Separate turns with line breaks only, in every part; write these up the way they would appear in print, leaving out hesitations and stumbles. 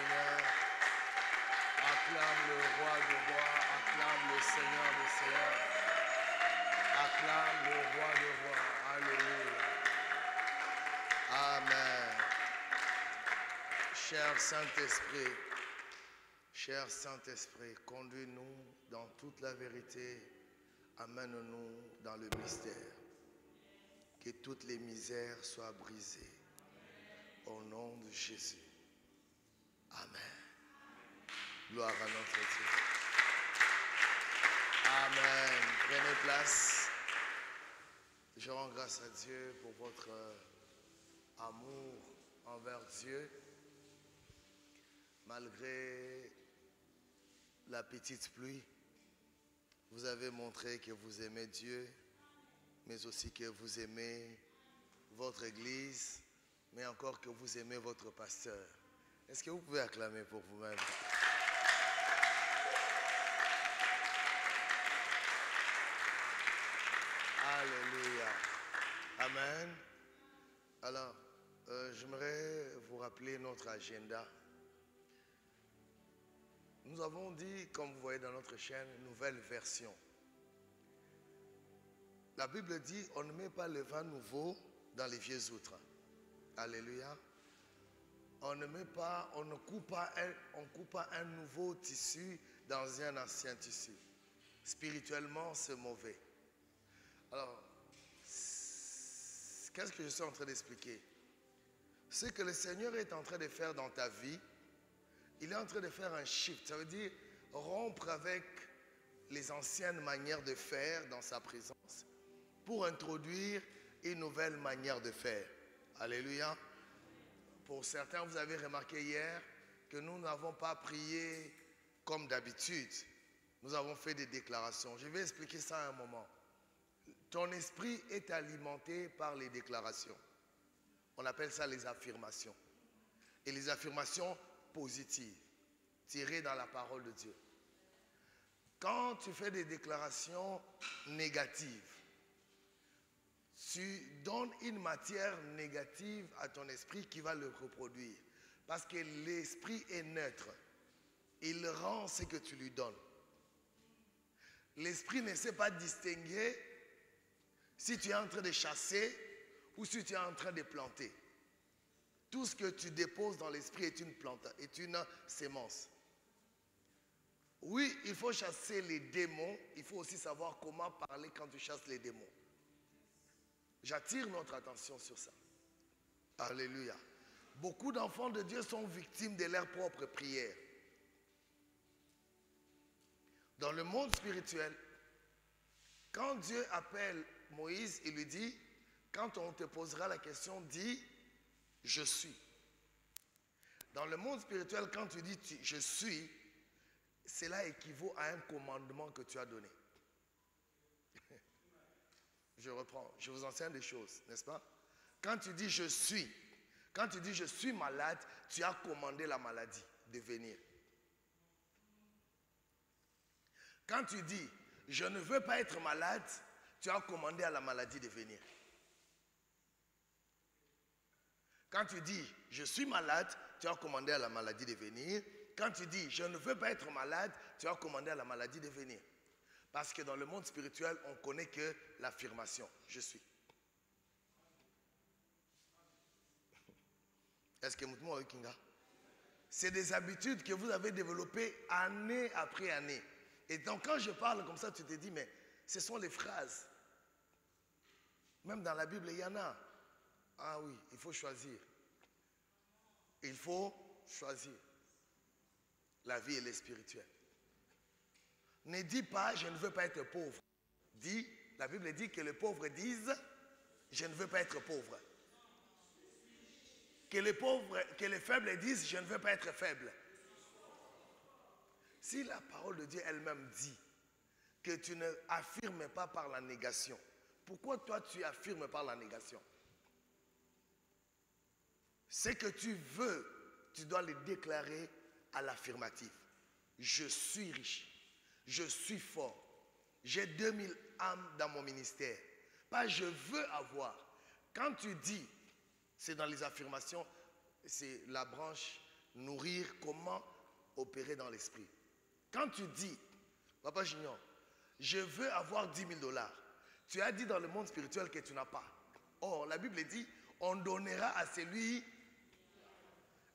Seigneurs. Acclame le roi de rois, acclame le Seigneur des seigneurs. Acclame le roi de rois. Alléluia. Amen. Cher Saint-Esprit, conduis-nous dans toute la vérité. Amène-nous dans le mystère. Que toutes les misères soient brisées. Au nom de Jésus. Amen. Gloire à notre Dieu. Amen. Prenez place. Je rends grâce à Dieu pour votre amour envers Dieu. Malgré la petite pluie, vous avez montré que vous aimez Dieu, mais aussi que vous aimez votre église, mais encore que vous aimez votre pasteur. Est-ce que vous pouvez acclamer pour vous-même? Alléluia. Amen. Alors, j'aimerais vous rappeler notre agenda. Nous avons dit, comme vous voyez dans notre chaîne, nouvelle version. La Bible dit, on ne met pas le vin nouveau dans les vieux outres. Alléluia. On ne coupe pas un nouveau tissu dans un ancien tissu. Spirituellement, c'est mauvais. Alors, qu'est-ce que je suis en train d'expliquer? Ce que le Seigneur est en train de faire dans ta vie, il est en train de faire un shift. Ça veut dire rompre avec les anciennes manières de faire dans sa présence pour introduire une nouvelle manière de faire. Alléluia. Pour certains, vous avez remarqué hier que nous n'avons pas prié comme d'habitude. Nous avons fait des déclarations. Je vais expliquer ça à un moment. Ton esprit est alimenté par les déclarations. On appelle ça les affirmations. Et les affirmations positives, tirées dans la parole de Dieu. Quand tu fais des déclarations négatives, tu donnes une matière négative à ton esprit qui va le reproduire. Parce que l'esprit est neutre. Il rend ce que tu lui donnes. L'esprit ne sait pas distinguer si tu es en train de chasser ou si tu es en train de planter. Tout ce que tu déposes dans l'esprit est une plante, est une sémence. Oui, il faut chasser les démons. Il faut aussi savoir comment parler quand tu chasses les démons. J'attire notre attention sur ça. Alléluia. Beaucoup d'enfants de Dieu sont victimes de leurs propres prières. Dans le monde spirituel, quand Dieu appelle Moïse, il lui dit, quand on te posera la question, dis, je suis. Dans le monde spirituel, quand tu dis je suis, cela équivaut à un commandement que tu as donné. Je reprends, je vous enseigne des choses, n'est-ce pas? Quand tu dis je suis, quand tu dis je suis malade, tu as commandé la maladie de venir. Quand tu dis je ne veux pas être malade, tu as commandé à la maladie de venir. Quand tu dis je suis malade, tu as commandé à la maladie de venir. Quand tu dis je ne veux pas être malade, tu as commandé à la maladie de venir. Parce que dans le monde spirituel, on ne connaît que l'affirmation. Je suis. Est-ce que vous avez Kinga? C'est des habitudes que vous avez développées année après année. Et donc quand je parle comme ça, tu te dis, mais ce sont les phrases. Même dans la Bible, il y en a. Ah oui, il faut choisir. Il faut choisir. La vie, elle est spirituelle. Ne dis pas, je ne veux pas être pauvre. Dis, la Bible dit que les pauvres disent, je ne veux pas être pauvre. Que les faibles disent, je ne veux pas être faible. Si la parole de Dieu elle-même dit que tu ne affirmes pas par la négation, pourquoi toi tu affirmes par la négation? Ce que tu veux, tu dois le déclarer à l'affirmatif. Je suis riche. Je suis fort. J'ai 2000 âmes dans mon ministère. Pas je veux avoir. Quand tu dis, c'est dans les affirmations, c'est la branche nourrir, comment opérer dans l'esprit. Quand tu dis, Papa Junior, je veux avoir 10 000 $, tu as dit dans le monde spirituel que tu n'as pas. Or, la Bible dit, on donnera à celui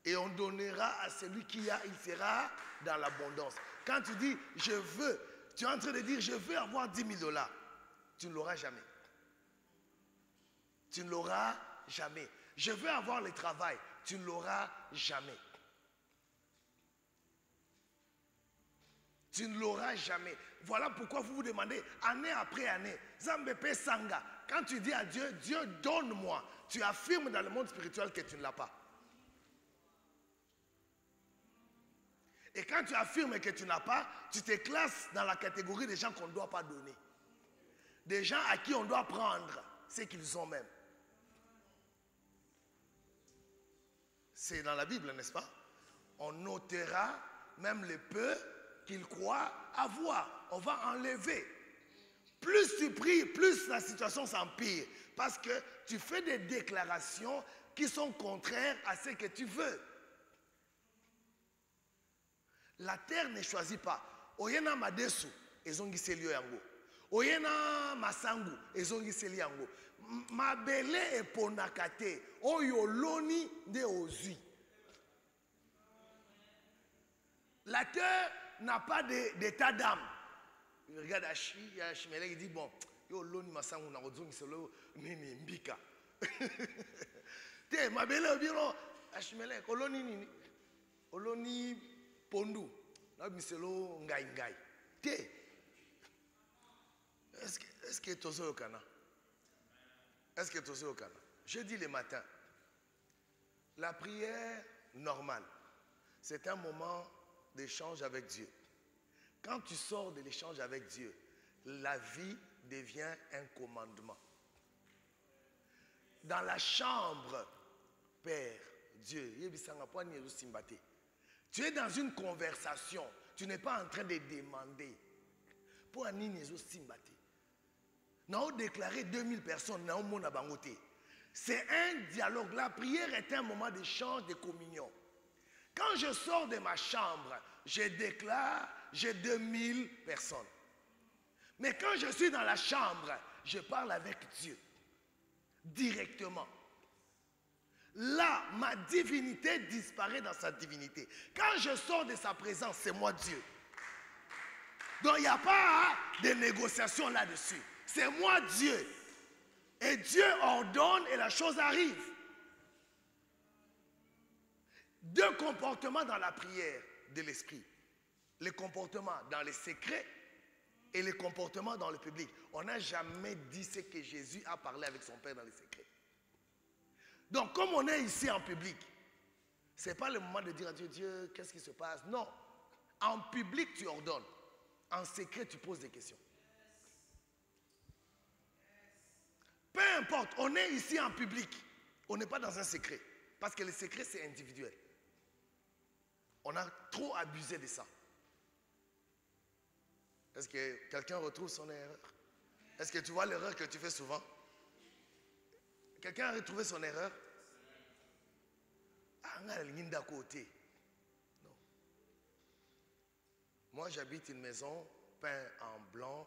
et on donnera à celui qui a, il sera dans l'abondance. Quand tu dis, je veux, tu es en train de dire, je veux avoir 10 000 $, tu ne l'auras jamais. Tu ne l'auras jamais. Je veux avoir le travail, tu ne l'auras jamais. Tu ne l'auras jamais. Voilà pourquoi vous vous demandez, année après année, Zambepe Sanga, quand tu dis à Dieu, Dieu donne-moi, tu affirmes dans le monde spirituel que tu ne l'as pas. Et quand tu affirmes que tu n'as pas, tu te classes dans la catégorie des gens qu'on ne doit pas donner. Des gens à qui on doit prendre ce qu'ils ont même. C'est dans la Bible, n'est-ce pas? On ôtera même le peu qu'ils croient avoir. On va enlever. Plus tu pries, plus la situation s'empire. Parce que tu fais des déclarations qui sont contraires à ce que tu veux. La terre ne choisit pas. Oyena madesu, ezongi selio yango. Oyena masangu, ezongi seli yango. Mabele e ponakate, oyoloni de ozui. La terre n'a pas d'état d'âme. Il regarde Ashimele, il dit bon, yoloni masangu na ozongi selo nini mbika. Te mabele obiro Ashimele, oloni nini? Oloni pondu. Là miselo ngai ngai. Te. Est-ce que tu es au Cana? Est-ce que tu es au Cana? Jeudi le matin, la prière normale, c'est un moment d'échange avec Dieu. Quand tu sors de l'échange avec Dieu, la vie devient un commandement. Dans la chambre, Père, Dieu, tu es dans une conversation, tu n'es pas en train de demander. Pour Aninizo Simbate. Nous avons déclaré 2000 personnes dans le monde. C'est un dialogue. La prière est un moment d'échange, de communion. Quand je sors de ma chambre, je déclare, j'ai 2000 personnes. Mais quand je suis dans la chambre, je parle avec Dieu. Directement. Là, ma divinité disparaît dans sa divinité. Quand je sors de sa présence, c'est moi Dieu. Donc il n'y a pas de négociation là-dessus. C'est moi Dieu. Et Dieu ordonne et la chose arrive. Deux comportements dans la prière de l'esprit. Les comportements dans les secrets et les comportements dans le public. On n'a jamais dit ce que Jésus a parlé avec son Père dans les secrets. Donc comme on est ici en public, ce n'est pas le moment de dire à Dieu, Dieu, qu'est-ce qui se passe? Non. En public, tu ordonnes. En secret, tu poses des questions. Peu importe, on est ici en public. On n'est pas dans un secret. Parce que le secret, c'est individuel. On a trop abusé de ça. Est-ce que quelqu'un retrouve son erreur? Est-ce que tu vois l'erreur que tu fais souvent? Quelqu'un a retrouvé son erreur? Ah, on a la ligne d'à côté. Non. Moi, j'habite une maison peinte en blanc,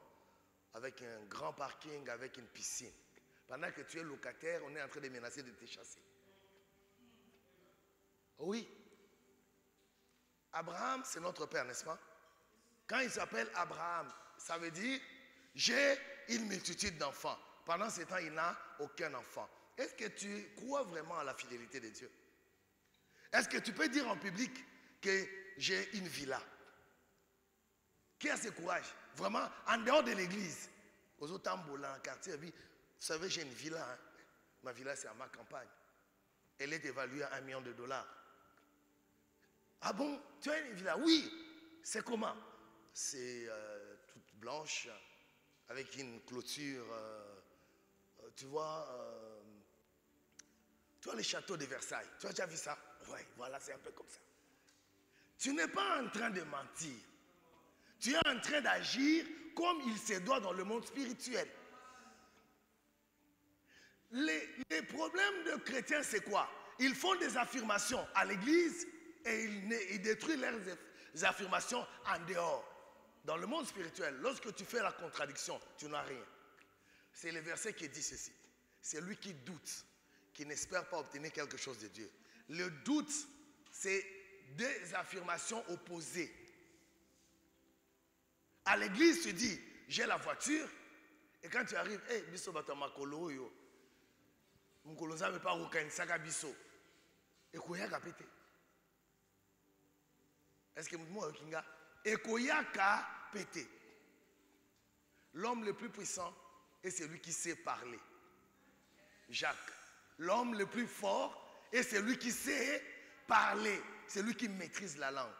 avec un grand parking, avec une piscine. Pendant que tu es locataire, on est en train de menacer de te chasser. Oui. Abraham, c'est notre père, n'est-ce pas? Quand il s'appelle Abraham, ça veut dire j'ai une multitude d'enfants. Pendant ce temps, il n'a aucun enfant. Est-ce que tu crois vraiment à la fidélité de Dieu? Est-ce que tu peux dire en public que j'ai une villa? Qui a ce courage? Vraiment, en dehors de l'église. Aux Otambola, en quartier, vous savez, j'ai une villa. Hein? Ma villa, c'est à ma campagne. Elle est évaluée à $1 million. Ah bon? Tu as une villa? Oui. C'est comment? C'est toute blanche, avec une clôture, tu vois les châteaux de Versailles. Tu as déjà vu ça? Oui, voilà, c'est un peu comme ça. Tu n'es pas en train de mentir. Tu es en train d'agir comme il se doit dans le monde spirituel. Les problèmes de chrétiens, c'est quoi? Ils font des affirmations à l'église, et il détruit leurs affirmations en dehors. Dans le monde spirituel, lorsque tu fais la contradiction, tu n'as rien. C'est le verset qui dit ceci. C'est lui qui doute, qui n'espère pas obtenir quelque chose de Dieu. Le doute, c'est deux affirmations opposées. À l'église, tu dis, j'ai la voiture. Et quand tu arrives, hey, biso bata makolo yo. Mukolo za me pa rukanisaka biso. Ekoyaka pété. Est-ce que moi kinga ekoyaka pété. L'homme le plus puissant est celui qui sait parler. Jacques. L'homme le plus fort est celui qui sait parler. C'est lui qui maîtrise la langue.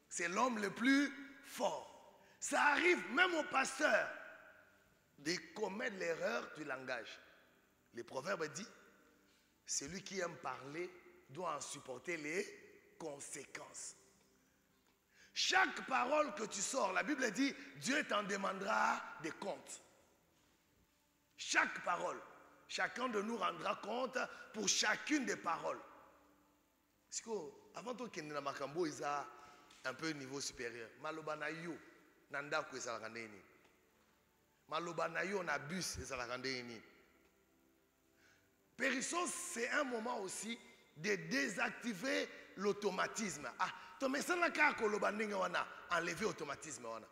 C'est l'homme le plus fort. Ça arrive même au pasteur de commettre l'erreur du langage. Le proverbe dit, celui qui aime parler doit en supporter les conséquences. Chaque parole que tu sors, la Bible dit, Dieu t'en demandera des comptes. Chaque parole, chacun de nous rendra compte pour chacune des paroles. Parce que avant tout qu'il y ait makambo, il a un peu niveau supérieur. Malobana yo, nanda ko ça la ni. Malobana yo na bus ça la ni. Périssos, c'est un moment aussi de désactiver l'automatisme. Ah, to mesana ka ko lobaninga wana, enlever l'automatisme wana.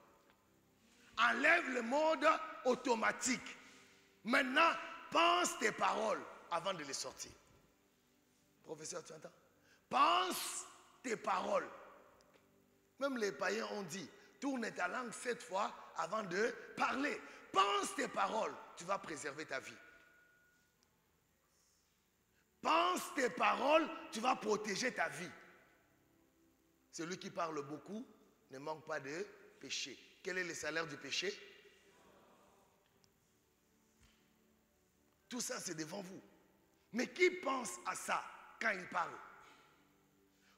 Enlève le mode automatique. Maintenant, pense tes paroles avant de les sortir. Professeur, tu entends? Pense tes paroles. Même les païens ont dit, tourne ta langue 7 fois avant de parler. Pense tes paroles, tu vas préserver ta vie. Pense tes paroles, tu vas protéger ta vie. Celui qui parle beaucoup ne manque pas de péché. Quel est le salaire du péché? Tout ça, c'est devant vous. Mais qui pense à ça quand il parle?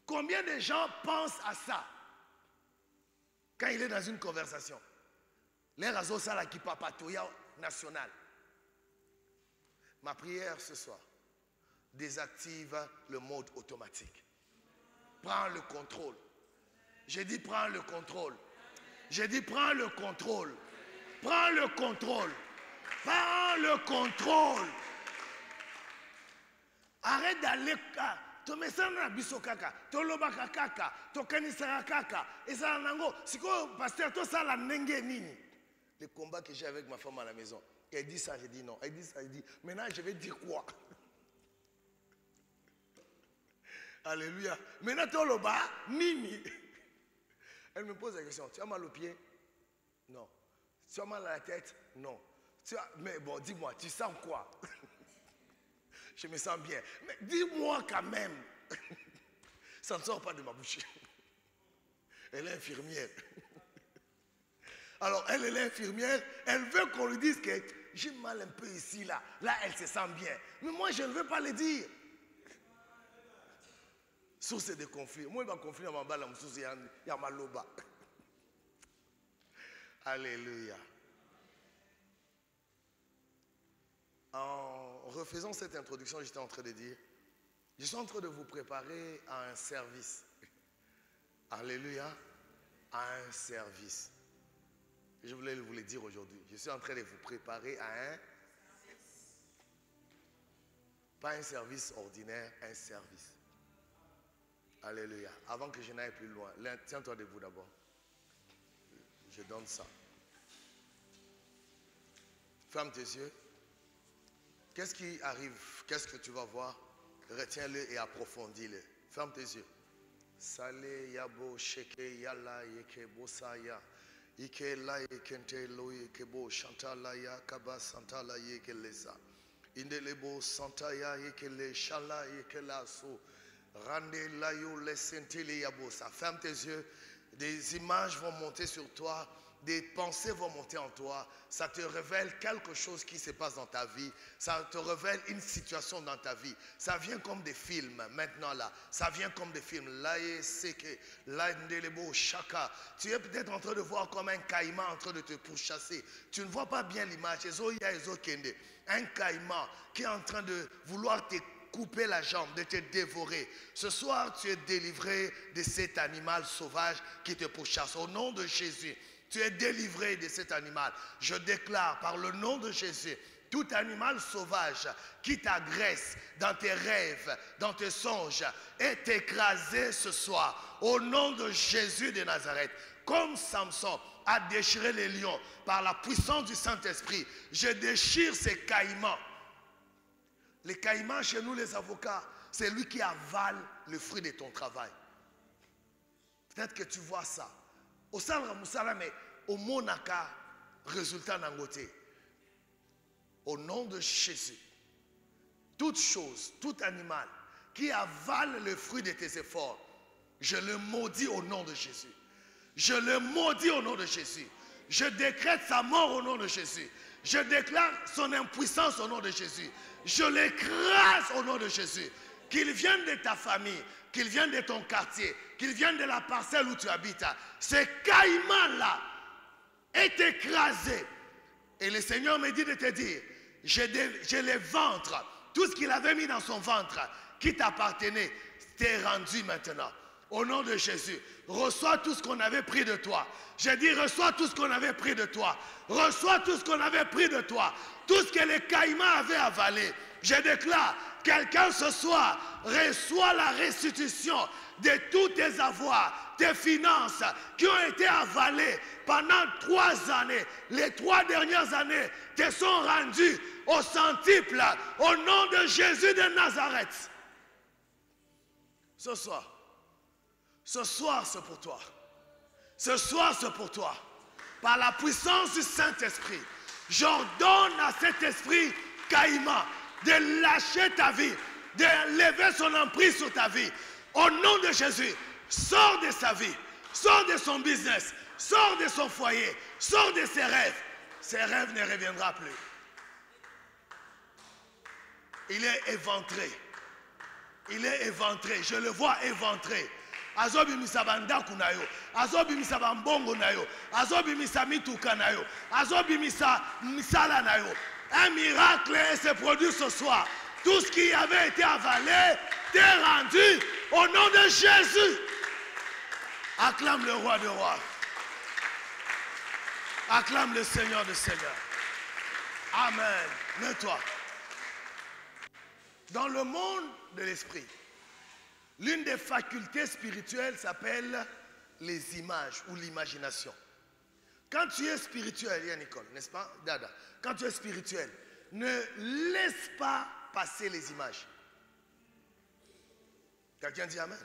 Combien de gens pensent à ça quand il est dans une conversation? Les réseaux, ça là qui papatoya national. Ma prière ce soir, désactive le mode automatique. Prends le contrôle. J'ai dit prends le contrôle. J'ai dit prends le contrôle. Prends le contrôle. Prends le contrôle. Arrête d'aller. Tomesana biso kaka, tolobaka kaka, tokanisaka kaka. Et ça nango, siko pasteur to ça la nenge nini. Le combat que j'ai avec ma femme à la maison. Elle dit ça, j'ai dit non. Elle dit ça, elle dit maintenant je vais dire quoi? Alléluia. Maintenant toloba nini. Elle me pose la question, tu as mal aux pieds? Non. Tu as mal à la tête? Non. Mais bon, dis-moi, tu sens quoi? Je me sens bien. Mais dis-moi quand même. Ça ne sort pas de ma bouche. Elle est infirmière. Alors, elle est infirmière. Elle veut qu'on lui dise que j'ai mal un peu ici, là. Là, elle se sent bien. Mais moi, je ne veux pas le dire. Source de conflit. Moi, il va conflit dans ma balle, il y a ma loba. Alléluia. En refaisant cette introduction, j'étais en train de dire, je suis en train de vous préparer à un service. Alléluia. À un service. Je voulais vous le dire aujourd'hui. Je suis en train de vous préparer à un service. Pas un service ordinaire, un service. Alléluia. Avant que je n'aille plus loin, tiens-toi debout d'abord. Je donne ça. Ferme tes yeux. Qu'est-ce qui arrive? Qu'est-ce que tu vas voir? Retiens-le et approfondis-le. Ferme tes yeux. Sale yabo sheke yala yeke bosaya ike la yekente lo yeke bo shantala ya kaba santala yeke lesa indelebo santaya yeke le shala yeke la so rande la yo le sentile yabosa. Ferme tes yeux. Des images vont monter sur toi. Des pensées vont monter en toi. Ça te révèle quelque chose qui se passe dans ta vie. Ça te révèle une situation dans ta vie. Ça vient comme des films maintenant là. Ça vient comme des films. Tu es peut-être en train de voir comme un caïman en train de te pourchasser. Tu ne vois pas bien l'image. Un caïman qui est en train de vouloir te couper la jambe, de te dévorer. Ce soir, tu es délivré de cet animal sauvage qui te pourchasse. Au nom de Jésus, tu es délivré de cet animal. Je déclare par le nom de Jésus, tout animal sauvage qui t'agresse dans tes rêves, dans tes songes, est écrasé ce soir. Au nom de Jésus de Nazareth, comme Samson a déchiré les lions par la puissance du Saint-Esprit, je déchire ces caïmans. Les caïmans, chez nous les avocats, c'est lui qui avale le fruit de ton travail. Peut-être que tu vois ça. Au Salra Moussala, mais au Monaka, résultat d'Angoté. Au nom de Jésus, toute chose, tout animal qui avale le fruit de tes efforts, je le maudis au nom de Jésus. Je le maudis au nom de Jésus. Je décrète sa mort au nom de Jésus. Je déclare son impuissance au nom de Jésus. Je l'écrase au nom de Jésus. Qu'il vienne de ta famille, qu'il vienne de ton quartier, qu'il vienne de la parcelle où tu habites. Ce caïman-là est écrasé. Et le Seigneur me dit de te dire, j'ai les ventres, tout ce qu'il avait mis dans son ventre, qui t'appartenait, t'est rendu maintenant. Au nom de Jésus, reçois tout ce qu'on avait pris de toi. J'ai dit, reçois tout ce qu'on avait pris de toi. Reçois tout ce qu'on avait pris de toi. Tout ce que les caïmans avaient avalé. Je déclare, quelqu'un ce soir reçoit la restitution de tous tes avoirs, tes finances qui ont été avalées pendant 3 années. Les 3 dernières années te sont rendues au centuple au nom de Jésus de Nazareth. Ce soir c'est pour toi. Ce soir c'est pour toi. Par la puissance du Saint-Esprit, j'ordonne à cet esprit caïman de lâcher ta vie, de lever son emprise sur ta vie. Au nom de Jésus, sors de sa vie, sors de son business, sors de son foyer, sors de ses rêves. Ses rêves ne reviendront plus. Il est éventré. Il est éventré. Je le vois éventré. Azobi misabanda kunayo, azobi misabambongo nayo, azobi misamituka nayo, azobi misala nayo. Un miracle se produit ce soir. Tout ce qui avait été avalé t'est rendu au nom de Jésus. Acclame le roi des rois. Acclame le Seigneur des seigneurs. Amen. Mets-toi. Dans le monde de l'esprit, l'une des facultés spirituelles s'appelle les images ou l'imagination. Quand tu es spirituel, Nicole, n'est-ce pas, Dada? Quand tu es spirituel, ne laisse pas passer les images. Quelqu'un dit Amen?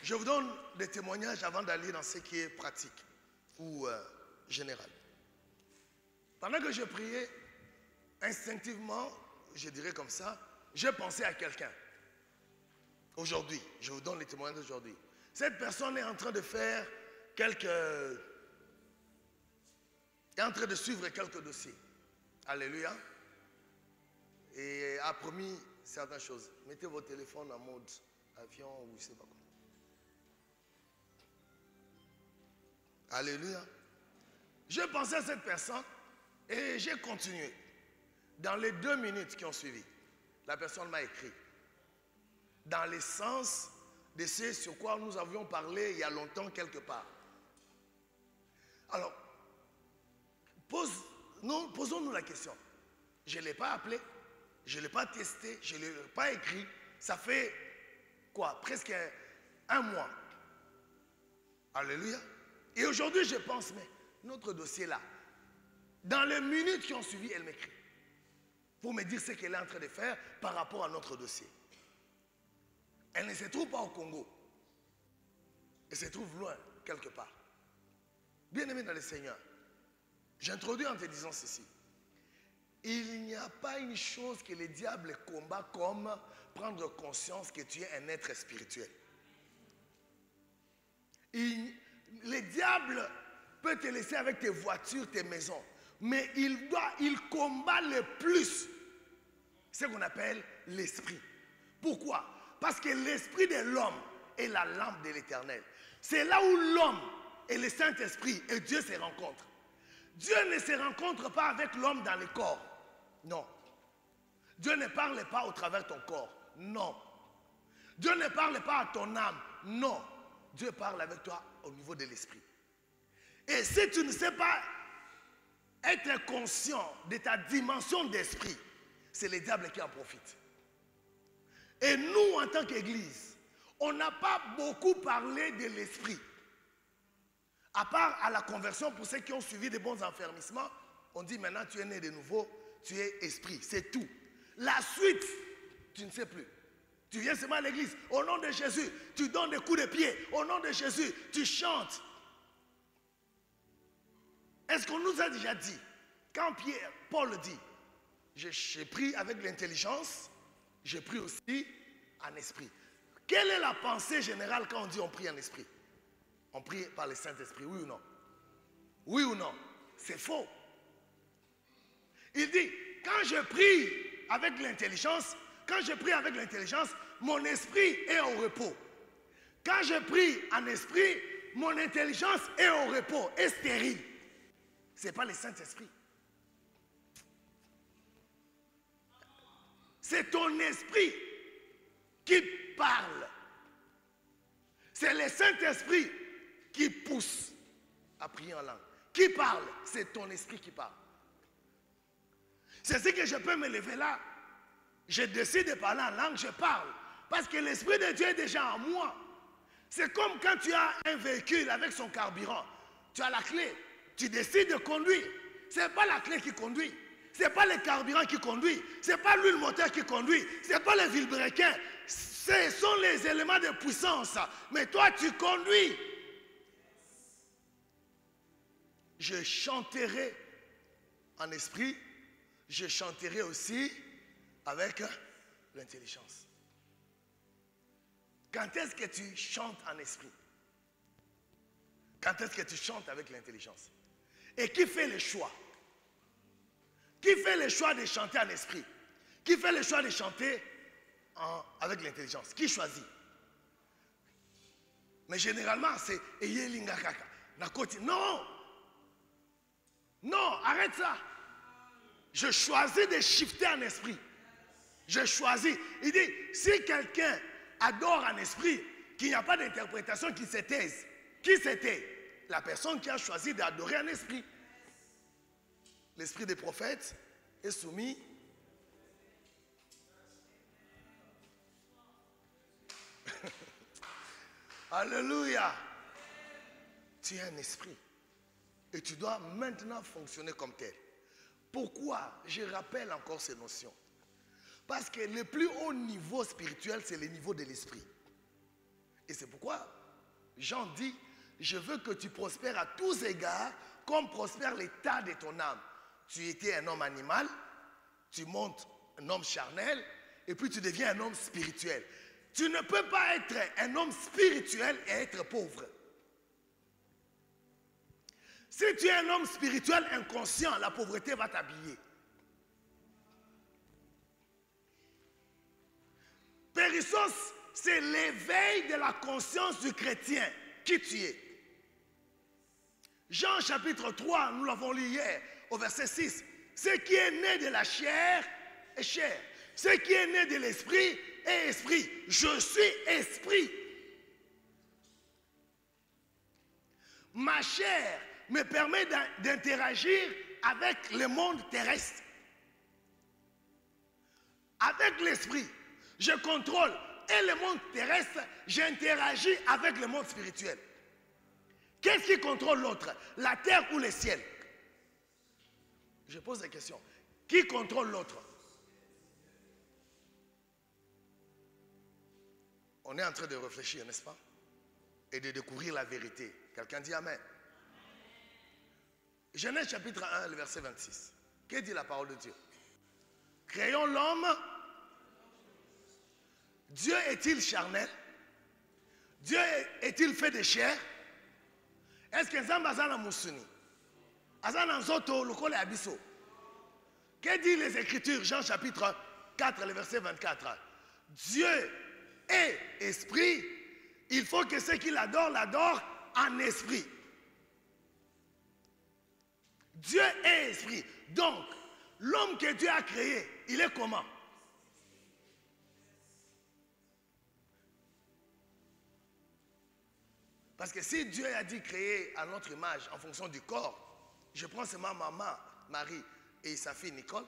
Je vous donne des témoignages avant d'aller dans ce qui est pratique ou général. Pendant que je priais, instinctivement, je dirais comme ça, j'ai pensé à quelqu'un. Aujourd'hui, je vous donne les témoignages d'aujourd'hui. Cette personne est en train de faire est en train de suivre quelques dossiers. Alléluia. Et a promis certaines choses. Mettez vos téléphones en mode avion ou je ne sais pas quoi. Alléluia. Je pensais à cette personne et j'ai continué. Dans les 2 minutes qui ont suivi, la personne m'a écrit. Dans l'essence de ce sur quoi nous avions parlé il y a longtemps quelque part. Alors, posons-nous la question. Je ne l'ai pas appelé, je ne l'ai pas testé, je ne l'ai pas écrit. Ça fait quoi? Presque 1 mois. Alléluia. Et aujourd'hui, je pense, mais notre dossier là, dans les minutes qui ont suivi, elle m'écrit. Pour me dire ce qu'elle est en train de faire par rapport à notre dossier. Elle ne se trouve pas au Congo. Elle se trouve loin, quelque part. Bien-aimé dans le Seigneur, j'introduis en te disant ceci. Il n'y a pas une chose que le diable combat comme prendre conscience que tu es un être spirituel. Le diable peut te laisser avec tes voitures, tes maisons. Mais il combat le plus ce qu'on appelle l'esprit. Pourquoi? Parce que l'esprit de l'homme est la lampe de l'Éternel. C'est là où l'homme et le Saint-Esprit et Dieu se rencontrent. Dieu ne se rencontre pas avec l'homme dans le corps. Non. Dieu ne parle pas au travers de ton corps. Non. Dieu ne parle pas à ton âme. Non. Dieu parle avec toi au niveau de l'esprit. Et si tu ne sais pas être conscient de ta dimension d'esprit, c'est le diable qui en profite. Et nous, en tant qu'Église, on n'a pas beaucoup parlé de l'esprit. À part à la conversion, pour ceux qui ont suivi des bons enfermissements, on dit maintenant tu es né de nouveau, tu es esprit, c'est tout. La suite, tu ne sais plus. Tu viens seulement à l'église, au nom de Jésus, tu donnes des coups de pied, au nom de Jésus, tu chantes. Est-ce qu'on nous a déjà dit, quand Paul dit, j'ai pris avec l'intelligence, j'ai pris aussi en esprit. Quelle est la pensée générale quand on dit on prie en esprit? On prie par le Saint-Esprit, oui ou non? Oui ou non? C'est faux. Il dit, quand je prie avec l'intelligence, mon esprit est au repos. Quand je prie en esprit, mon intelligence est au repos, est stérile. Ce n'est pas le Saint-Esprit. C'est ton esprit qui parle. C'est le Saint-Esprit qui pousse à prier en langue. Qui parle? C'est ton esprit qui parle. C'est ce que je peux me lever là. Je décide de parler en langue, je parle. Parce que l'Esprit de Dieu est déjà en moi. C'est comme quand tu as un véhicule avec son carburant. Tu as la clé. Tu décides de conduire. Ce n'est pas la clé qui conduit. Ce n'est pas le carburant qui conduit. Ce n'est pas l'huile moteur qui conduit. Ce n'est pas le vilebrequin. Ce sont les éléments de puissance. Mais toi, tu conduis. Je chanterai en esprit. Je chanterai aussi avec l'intelligence. Quand est-ce que tu chantes en esprit? Quand est-ce que tu chantes avec l'intelligence? Et qui fait le choix? Qui fait le choix de chanter en esprit? Qui fait le choix de chanter avec l'intelligence? Qui choisit? Mais généralement, c'est Eyelingakaka. Non! Non, arrête ça! Je choisis de shifter en esprit. Je choisis. Il dit, si quelqu'un adore en esprit, qu'il n'y a pas d'interprétation qui se taise. Qui se tait? La personne qui a choisi d'adorer en esprit. L'esprit des prophètes est soumis. Alléluia. Tu es un esprit. Et tu dois maintenant fonctionner comme tel. Pourquoi je rappelle encore ces notions? Parce que le plus haut niveau spirituel, c'est le niveau de l'esprit. Et c'est pourquoi Jean dit, je veux que tu prospères à tous égards, comme prospère l'état de ton âme. Tu étais un homme animal, tu montes un homme charnel, et puis tu deviens un homme spirituel. Tu ne peux pas être un homme spirituel et être pauvre. Si tu es un homme spirituel inconscient, la pauvreté va t'habiller. Périssos, c'est l'éveil de la conscience du chrétien. Qui tu es? Jean chapitre 3, nous l'avons lu hier, au verset 6. Ce qui est né de la chair est chair. Ce qui est né de l'esprit est esprit. Je suis esprit. Ma chair me permet d'interagir avec le monde terrestre. Avec l'esprit, je contrôle et le monde terrestre, j'interagis avec le monde spirituel. Qu'est-ce qui contrôle l'autre? La terre ou le ciel? Je pose la question. Qui contrôle l'autre? On est en train de réfléchir, n'est-ce pas? Et de découvrir la vérité. Quelqu'un dit Amen. Genèse chapitre 1, le verset 26. Que dit la parole de Dieu? Créons l'homme. Dieu est-il charnel? Dieu est-il fait de chair? Est-ce que Nzamba azana musuni? Azana nzoto lokole abiso? Que dit les Écritures? Jean chapitre 4, le verset 24. Dieu est esprit. Il faut que ceux qui l'adorent, l'adorent en esprit. Dieu est esprit. Donc, l'homme que Dieu a créé, il est comment? Parce que si Dieu a dit créer à notre image en fonction du corps, je prends seulement maman, Marie et sa fille Nicole,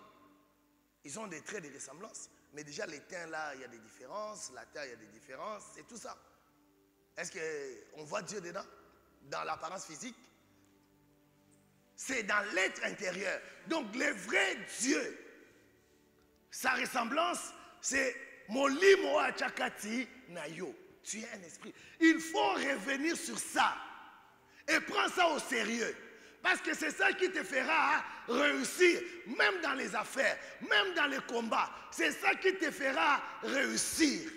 ils ont des traits de ressemblance. Mais déjà les teints là, il y a des différences, la taille, il y a des différences, c'est tout ça. Est-ce qu'on voit Dieu dedans? Dans l'apparence physique? C'est dans l'être intérieur. Donc le vrai Dieu, sa ressemblance, c'est Molimo Achakati Nayo. Tu es un esprit. Il faut revenir sur ça. Et prends ça au sérieux. Parce que c'est ça qui te fera réussir. Même dans les affaires, même dans les combats. C'est ça qui te fera réussir.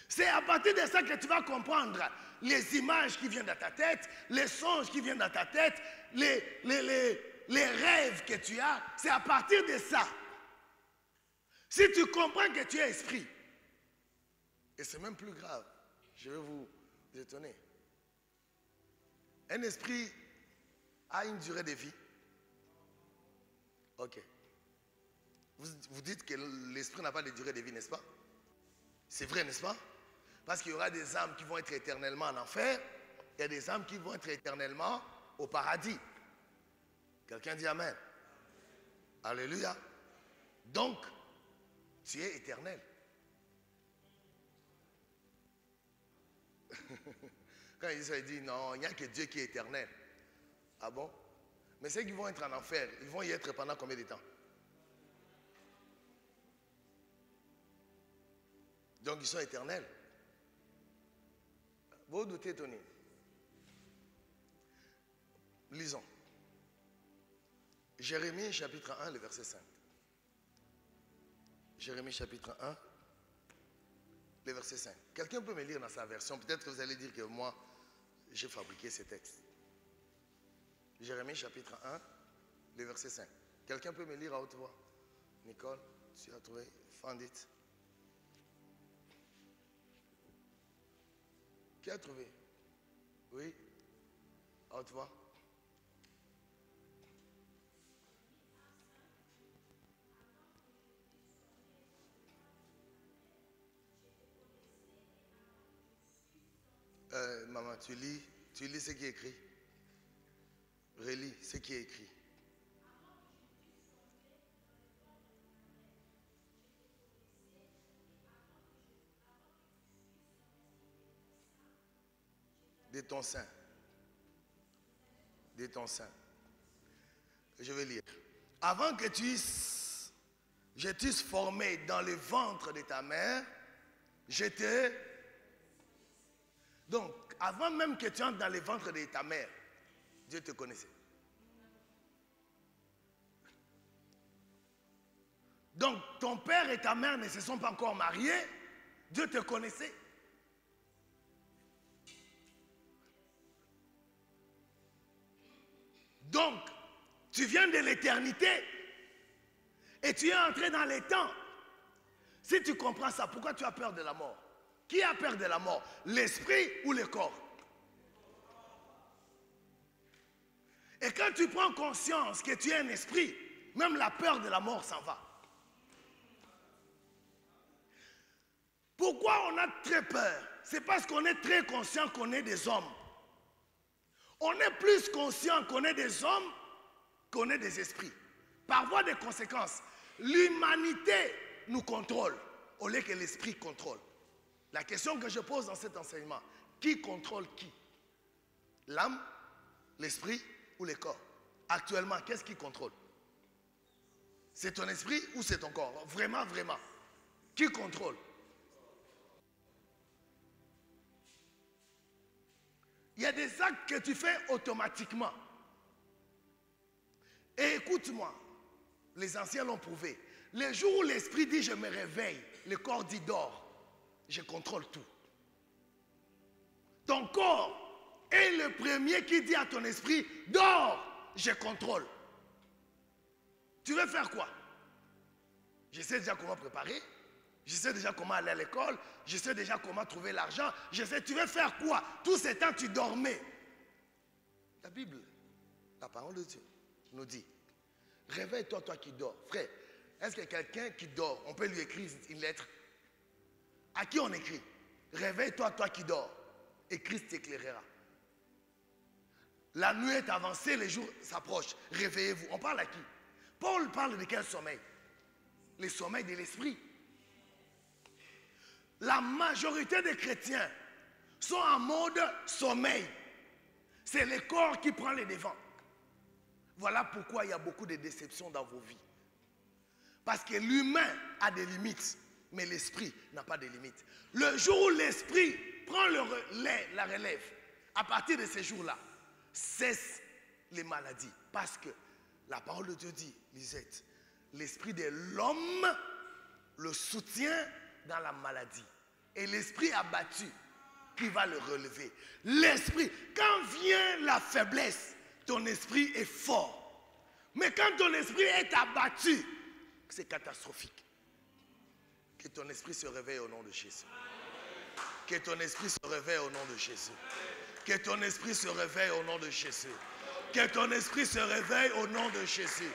C'est à partir de ça que tu vas comprendre les images qui viennent dans ta tête, les songes qui viennent dans ta tête, les rêves que tu as. C'est à partir de ça. Si tu comprends que tu es esprit, et c'est même plus grave, je vais vous étonner. Un esprit a une durée de vie. Ok. Vous dites que l'esprit n'a pas de durée de vie, n'est-ce pas? C'est vrai, n'est-ce pas? Parce qu'il y aura des âmes qui vont être éternellement en enfer, il y a des âmes qui vont être éternellement au paradis. Quelqu'un dit Amen. Alléluia. Donc, tu es éternel. Quand il dit ça, il dit non, il n'y a que Dieu qui est éternel. Ah bon? Mais ceux qui vont être en enfer, ils vont y être pendant combien de temps? Donc ils sont éternels. Vous doutez, Tony. Lisons. Jérémie chapitre 1, le verset 5. Jérémie chapitre 1, le verset 5. Quelqu'un peut me lire dans sa version? Peut-être que vous allez dire que moi, j'ai fabriqué ces textes. Jérémie chapitre 1, le verset 5. Quelqu'un peut me lire à haute voix? Nicole, tu as trouvé? Fandit. Qui a trouvé? Oui? À haute voix? Maman, tu lis ce qui est écrit. Relis ce qui est écrit. De ton sein. De ton sein. Je vais lire. Avant que je t'eusse formé dans le ventre de ta mère, j'étais. Donc, avant même que tu entres dans le ventre de ta mère, Dieu te connaissait. Donc, ton père et ta mère ne se sont pas encore mariés, Dieu te connaissait. Donc, tu viens de l'éternité et tu es entré dans les temps. Si tu comprends ça, pourquoi tu as peur de la mort? Qui a peur de la mort? L'esprit ou le corps? Et quand tu prends conscience que tu es un esprit, même la peur de la mort s'en va. Pourquoi on a très peur? C'est parce qu'on est très conscient qu'on est des hommes. On est plus conscient qu'on est des hommes qu'on est des esprits. Par voie de conséquence, l'humanité nous contrôle au lieu que l'esprit contrôle. La question que je pose dans cet enseignement, qui contrôle qui? L'âme, l'esprit ou le corps? Actuellement, qu'est-ce qui contrôle? C'est ton esprit ou c'est ton corps? Vraiment, vraiment. Qui contrôle? Il y a des actes que tu fais automatiquement. Et écoute-moi, les anciens l'ont prouvé. Le jour où l'esprit dit je me réveille, le corps dit dors. Je contrôle tout. Ton corps est le premier qui dit à ton esprit dors, je contrôle. Tu veux faire quoi? Je sais déjà comment préparer. Je sais déjà comment aller à l'école. Je sais déjà comment trouver l'argent. Je sais, tu veux faire quoi? Tout ce temps, tu dormais. La Bible, la parole de Dieu, nous dit, réveille-toi, toi qui dors. Frère, est-ce que quelqu'un qui dort, on peut lui écrire une lettre? À qui on écrit? Réveille-toi, toi qui dors. et Christ t'éclairera. La nuit est avancée, les jours s'approchent. Réveillez-vous. On parle à qui? Paul parle de quel sommeil? Le sommeil de l'esprit. La majorité des chrétiens sont en mode sommeil. C'est le corps qui prend les devants. Voilà pourquoi il y a beaucoup de déceptions dans vos vies. Parce que l'humain a des limites, mais l'esprit n'a pas de limites. Le jour où l'esprit prend la relève, à partir de ces jours-là, cessent les maladies. Parce que la parole de Dieu dit, Lisette, l'esprit de l'homme le soutient dans la maladie. Et l'esprit abattu qui va le relever. L'esprit, quand vient la faiblesse, ton esprit est fort. Mais quand ton esprit est abattu, c'est catastrophique. Que ton esprit se réveille au nom de Jésus. Que ton esprit se réveille au nom de Jésus. Que ton esprit se réveille au nom de Jésus. Que ton esprit se réveille au nom de Jésus.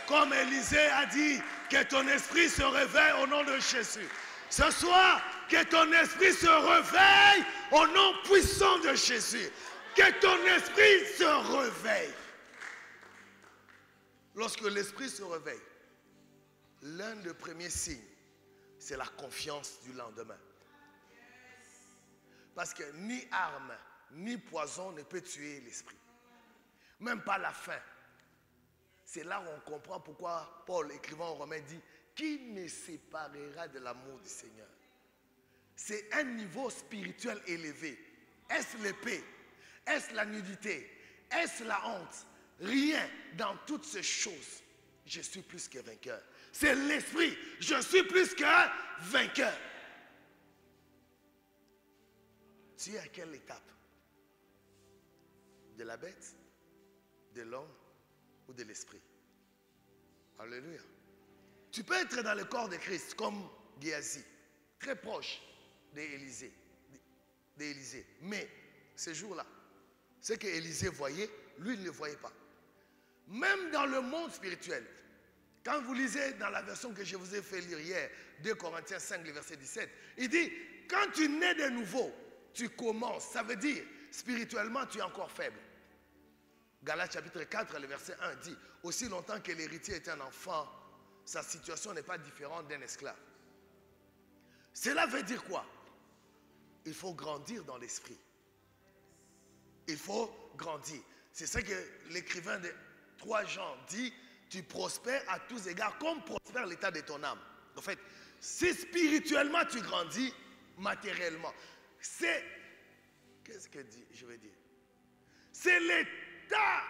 Comme Élisée a dit, que ton esprit se réveille au nom de Jésus. Ce soir, que ton esprit se réveille au nom puissant de Jésus. Que ton esprit se réveille. Lorsque l'esprit se réveille, l'un des premiers signes, c'est la confiance du lendemain. Parce que ni arme, ni poison ne peut tuer l'esprit. Même pas la faim. C'est là où on comprend pourquoi Paul, écrivant aux Romains, dit « Qui me séparera de l'amour du Seigneur ?» C'est un niveau spirituel élevé. Est-ce l'épée? Est-ce la nudité? Est-ce la honte? Rien dans toutes ces choses. Je suis plus que vainqueur. C'est l'esprit. Je suis plus que vainqueur. Tu es à quelle étape? De la bête, de l'homme ou de l'esprit? Alléluia. Tu peux être dans le corps de Christ comme Géasi, très proche d'Élisée. Mais ce jour-là, ce que Élisée voyait, lui il ne le voyait pas. Même dans le monde spirituel, quand vous lisez dans la version que je vous ai fait lire hier, 2 Corinthiens 5, le verset 17, il dit, quand tu nais de nouveau, tu commences. Ça veut dire, spirituellement, tu es encore faible. Galates chapitre 4, le verset 1 dit, aussi longtemps que l'héritier est un enfant, sa situation n'est pas différente d'un esclave. Cela veut dire quoi? Il faut grandir dans l'esprit. Il faut grandir. C'est ça que l'écrivain de 3 Jean dit, tu prospères à tous égards comme prospère l'état de ton âme. En fait, si spirituellement tu grandis, matériellement, c'est, qu'est-ce que je veux dire? C'est l'état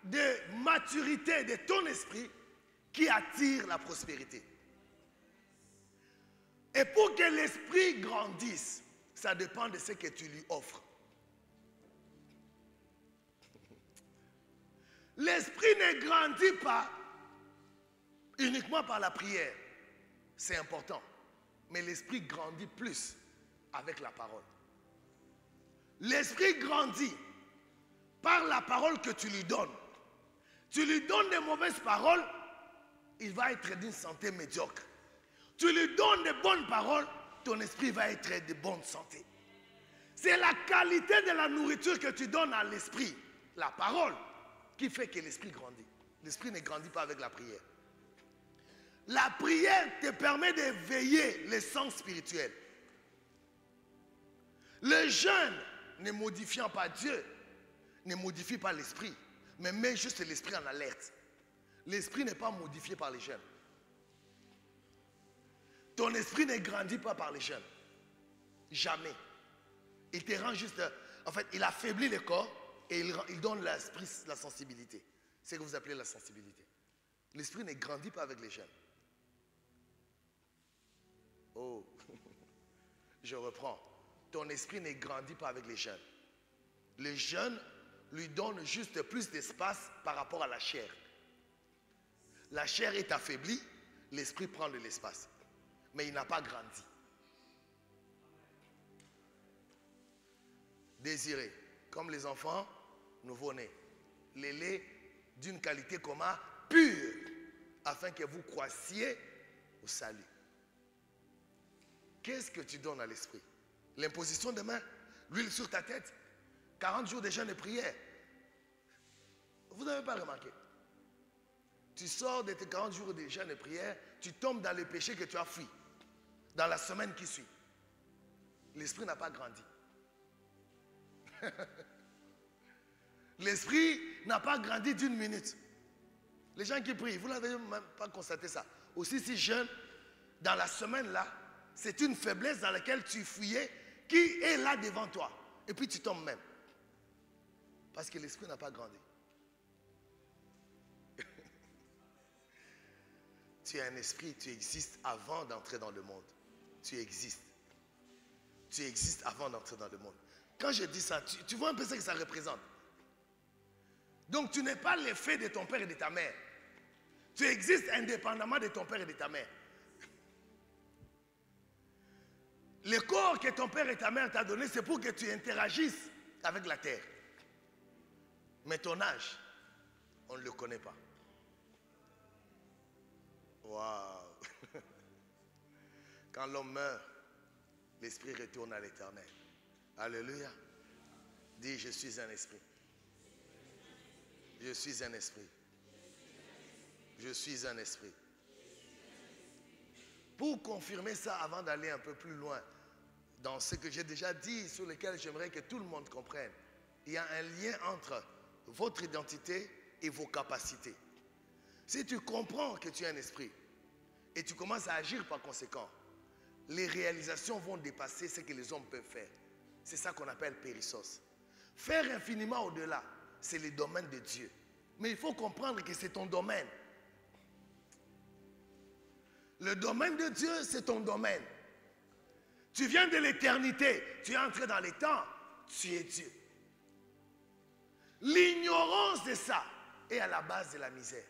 de maturité de ton esprit qui attire la prospérité. Et pour que l'esprit grandisse, ça dépend de ce que tu lui offres. L'esprit ne grandit pas uniquement par la prière. C'est important. Mais l'esprit grandit plus avec la parole. L'esprit grandit par la parole que tu lui donnes. Tu lui donnes des mauvaises paroles, il va être d'une santé médiocre. Tu lui donnes de bonnes paroles, ton esprit va être de bonne santé. C'est la qualité de la nourriture que tu donnes à l'esprit, la parole, qui fait que l'esprit grandit. L'esprit ne grandit pas avec la prière. La prière te permet de veiller les sens spirituels. Le jeûne, ne modifiant pas Dieu, ne modifie pas l'esprit, mais met juste l'esprit en alerte. L'esprit n'est pas modifié par les jeûnes. Ton esprit ne grandit pas par les jeûnes. Jamais. Il te rend juste... En fait, il affaiblit le corps et il donne à l'esprit la sensibilité. C'est ce que vous appelez la sensibilité. L'esprit ne grandit pas avec les jeûnes. Oh, je reprends. Ton esprit ne grandit pas avec les jeûnes. Les jeûnes lui donnent juste plus d'espace par rapport à la chair. La chair est affaiblie, l'esprit prend de l'espace. Mais il n'a pas grandi. Désirez, comme les enfants nouveau-nés, les laits d'une qualité commun pure, afin que vous croissiez au salut. Qu'est-ce que tu donnes à l'esprit? L'imposition de main. L'huile sur ta tête. 40 jours de jeûne et prière. Vous n'avez pas remarqué? Tu sors de tes 40 jours de jeûne et prière, tu tombes dans le péché que tu as fui. Dans la semaine qui suit. L'esprit n'a pas grandi. L'esprit n'a pas grandi d'une minute. Les gens qui prient, vous n'avez même pas constaté ça. Aussi si jeune, dans la semaine là, c'est une faiblesse dans laquelle tu fuyais qui est là devant toi. Et puis tu tombes même. Parce que l'esprit n'a pas grandi. Tu es un esprit, tu existes avant d'entrer dans le monde. Tu existes. Tu existes avant d'entrer dans le monde. Quand je dis ça, tu vois un peu ce que ça représente. Donc tu n'es pas l'effet de ton père et de ta mère. Tu existes indépendamment de ton père et de ta mère. Le corps que ton père et ta mère t'ont donné, c'est pour que tu interagisses avec la terre. Mais ton âge, on ne le connaît pas. Waouh! Quand l'homme meurt, l'esprit retourne à l'éternel. Alléluia. Dis, je suis un esprit. Je suis un esprit. Je suis un esprit. Pour confirmer ça, avant d'aller un peu plus loin, dans ce que j'ai déjà dit, sur lequel j'aimerais que tout le monde comprenne, il y a un lien entre votre identité et vos capacités. Si tu comprends que tu es un esprit et tu commences à agir par conséquent, les réalisations vont dépasser ce que les hommes peuvent faire. C'est ça qu'on appelle périssos. Faire infiniment au-delà, c'est le domaine de Dieu. Mais il faut comprendre que c'est ton domaine. Le domaine de Dieu, c'est ton domaine. Tu viens de l'éternité, tu es entré dans les temps, tu es Dieu. L'ignorance de ça est à la base de la misère.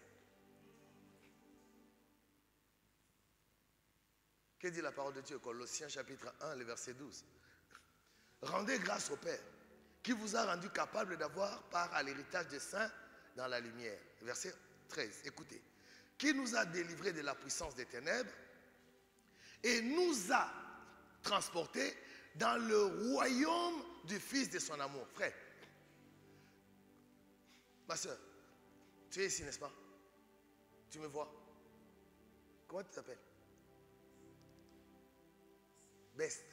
Que dit la parole de Dieu? Colossiens chapitre 1, le verset 12. Rendez grâce au Père qui vous a rendu capable d'avoir part à l'héritage des saints dans la lumière. Verset 13, écoutez. Qui nous a délivrés de la puissance des ténèbres et nous a transportés dans le royaume du Fils de son amour. Frère, ma soeur, tu es ici, n'est-ce pas? Tu me vois? Comment tu t'appelles? Best.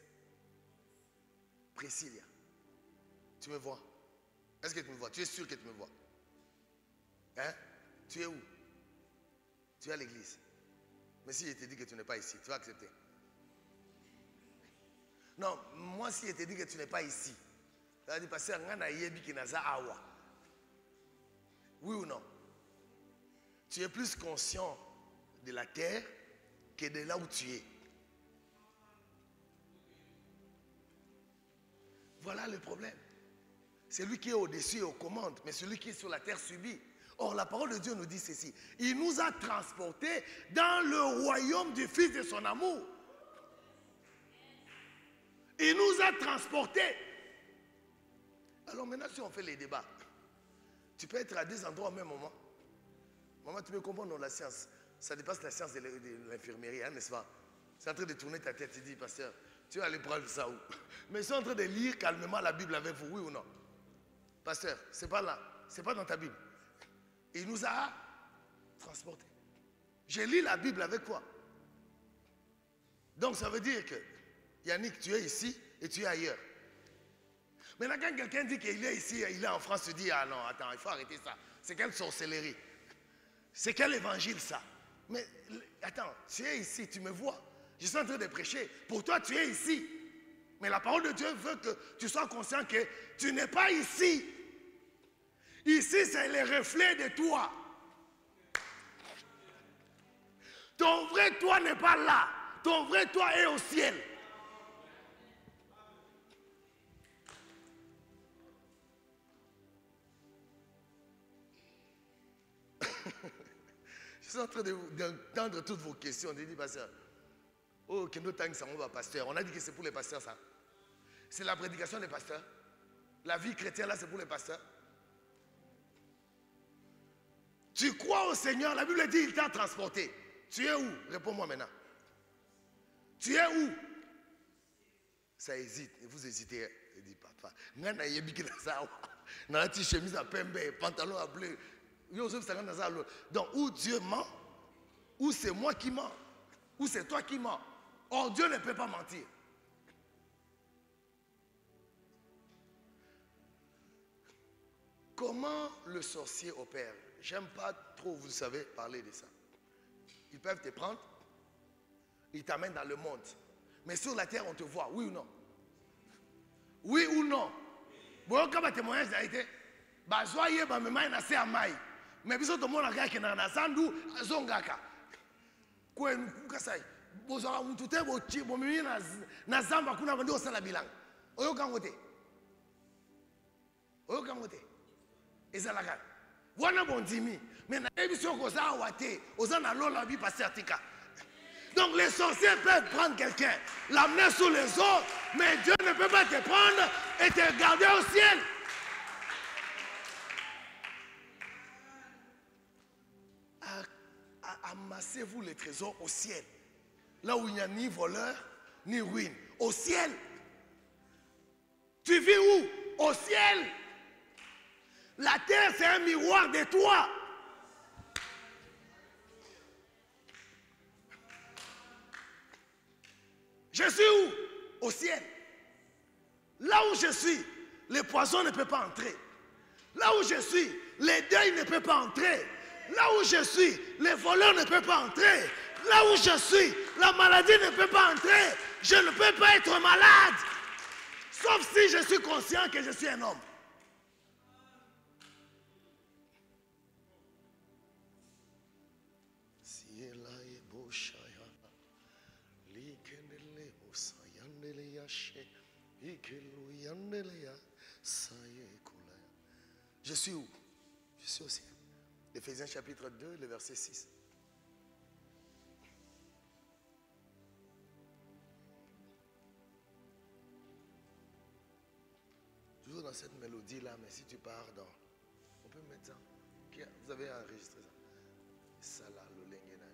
Priscilla. Tu me vois? Est-ce que tu me vois? Tu es sûr que tu me vois? Hein? Tu es où? Tu es à l'église. Mais si je te dis que tu n'es pas ici, tu vas accepter? Non, moi si je te dis que tu n'es pas ici, ça va dire parce que oui ou non? Tu es plus conscient de la terre que de là où tu es. Voilà le problème. Celui qui est au-dessus est aux commandes, mais celui qui est sur la terre subit. Or, la parole de Dieu nous dit ceci. Il nous a transportés dans le royaume du Fils de son amour. Il nous a transportés. Alors maintenant, si on fait les débats, tu peux être à deux endroits au même moment. Maman, tu peux comprendre dans la science. Ça dépasse la science de l'infirmerie, hein, n'est-ce pas? C'est en train de tourner ta tête, tu dis, pasteur, tu vas aller prendre ça où? Mais ils sont en train de lire calmement la Bible avec vous, oui ou non? Pasteur, c'est pas là, c'est pas dans ta Bible. Il nous a transportés. Je lis la Bible avec toi. Donc ça veut dire que Yannick, tu es ici et tu es ailleurs. Maintenant, quand quelqu'un dit qu'il est ici, il est en France, tu dis, ah non, attends, il faut arrêter ça. C'est quelle sorcellerie? C'est quel évangile ça? Mais attends, tu es ici, tu me vois. Je suis en train de prêcher. Pour toi, tu es ici. Mais la parole de Dieu veut que tu sois conscient que tu n'es pas ici. Ici, c'est le reflet de toi. Ton vrai toi n'est pas là. Ton vrai toi est au ciel. Je suis en train d'entendre toutes vos questions. Je dis, pasteur, oh, que nous tang ça, on va pasteur. On a dit que c'est pour les pasteurs, ça. C'est la prédication des pasteurs. La vie chrétienne, là, c'est pour les pasteurs. Tu crois au Seigneur, la Bible dit, il t'a transporté. Tu es où? Réponds-moi maintenant. Tu es où? Ça hésite, vous hésitez. Il dit, papa, ngana yebiki na sawa. Na la chemise à pembe, pantalon à bleu. Donc, ou Dieu ment, ou c'est moi qui mens, ou c'est toi qui mens. Or, Dieu ne peut pas mentir. Comment le sorcier opère? J'aime pas trop, vous savez, parler de ça. Ils peuvent te prendre, ils t'amènent dans le monde. Mais sur la terre, on te voit, oui ou non? Oui ou non? Bon, comme témoignage a été, bazoye ba memai na se amai. Mais biso to mona gaki na sandu zongaka. Ko kasai. Bozo mutute bo chi bo mimi na zamba kuna bandi osala bilang. Oyo kangote. Oyo kangote. Ezalaka. Wana bondimi. Mais na ebiso ko za wate, oza na lola bi passer atika. Donc les sorciers peuvent prendre quelqu'un, l'amener sous les eaux, mais Dieu ne peut pas te prendre et te garder au ciel. Amassez-vous les trésors au ciel. Là où il n'y a ni voleur, ni ruine. Au ciel. Tu vis où? Au ciel. La terre, c'est un miroir de toi. Je suis où? Au ciel. Là où je suis, le poison ne peut pas entrer. Là où je suis, les deuils ne peuvent pas entrer. Là où je suis, les voleurs ne peuvent pas entrer. Là où je suis, la maladie ne peut pas entrer. Je ne peux pas être malade. Sauf si je suis conscient que je suis un homme. Je suis où? Je suis au ciel. Éphésiens chapitre 2, le verset 6. Toujours dans cette mélodie-là, mais si tu pars dans... On peut mettre ça. Vous avez enregistré ça. Ça là, le lengenayo.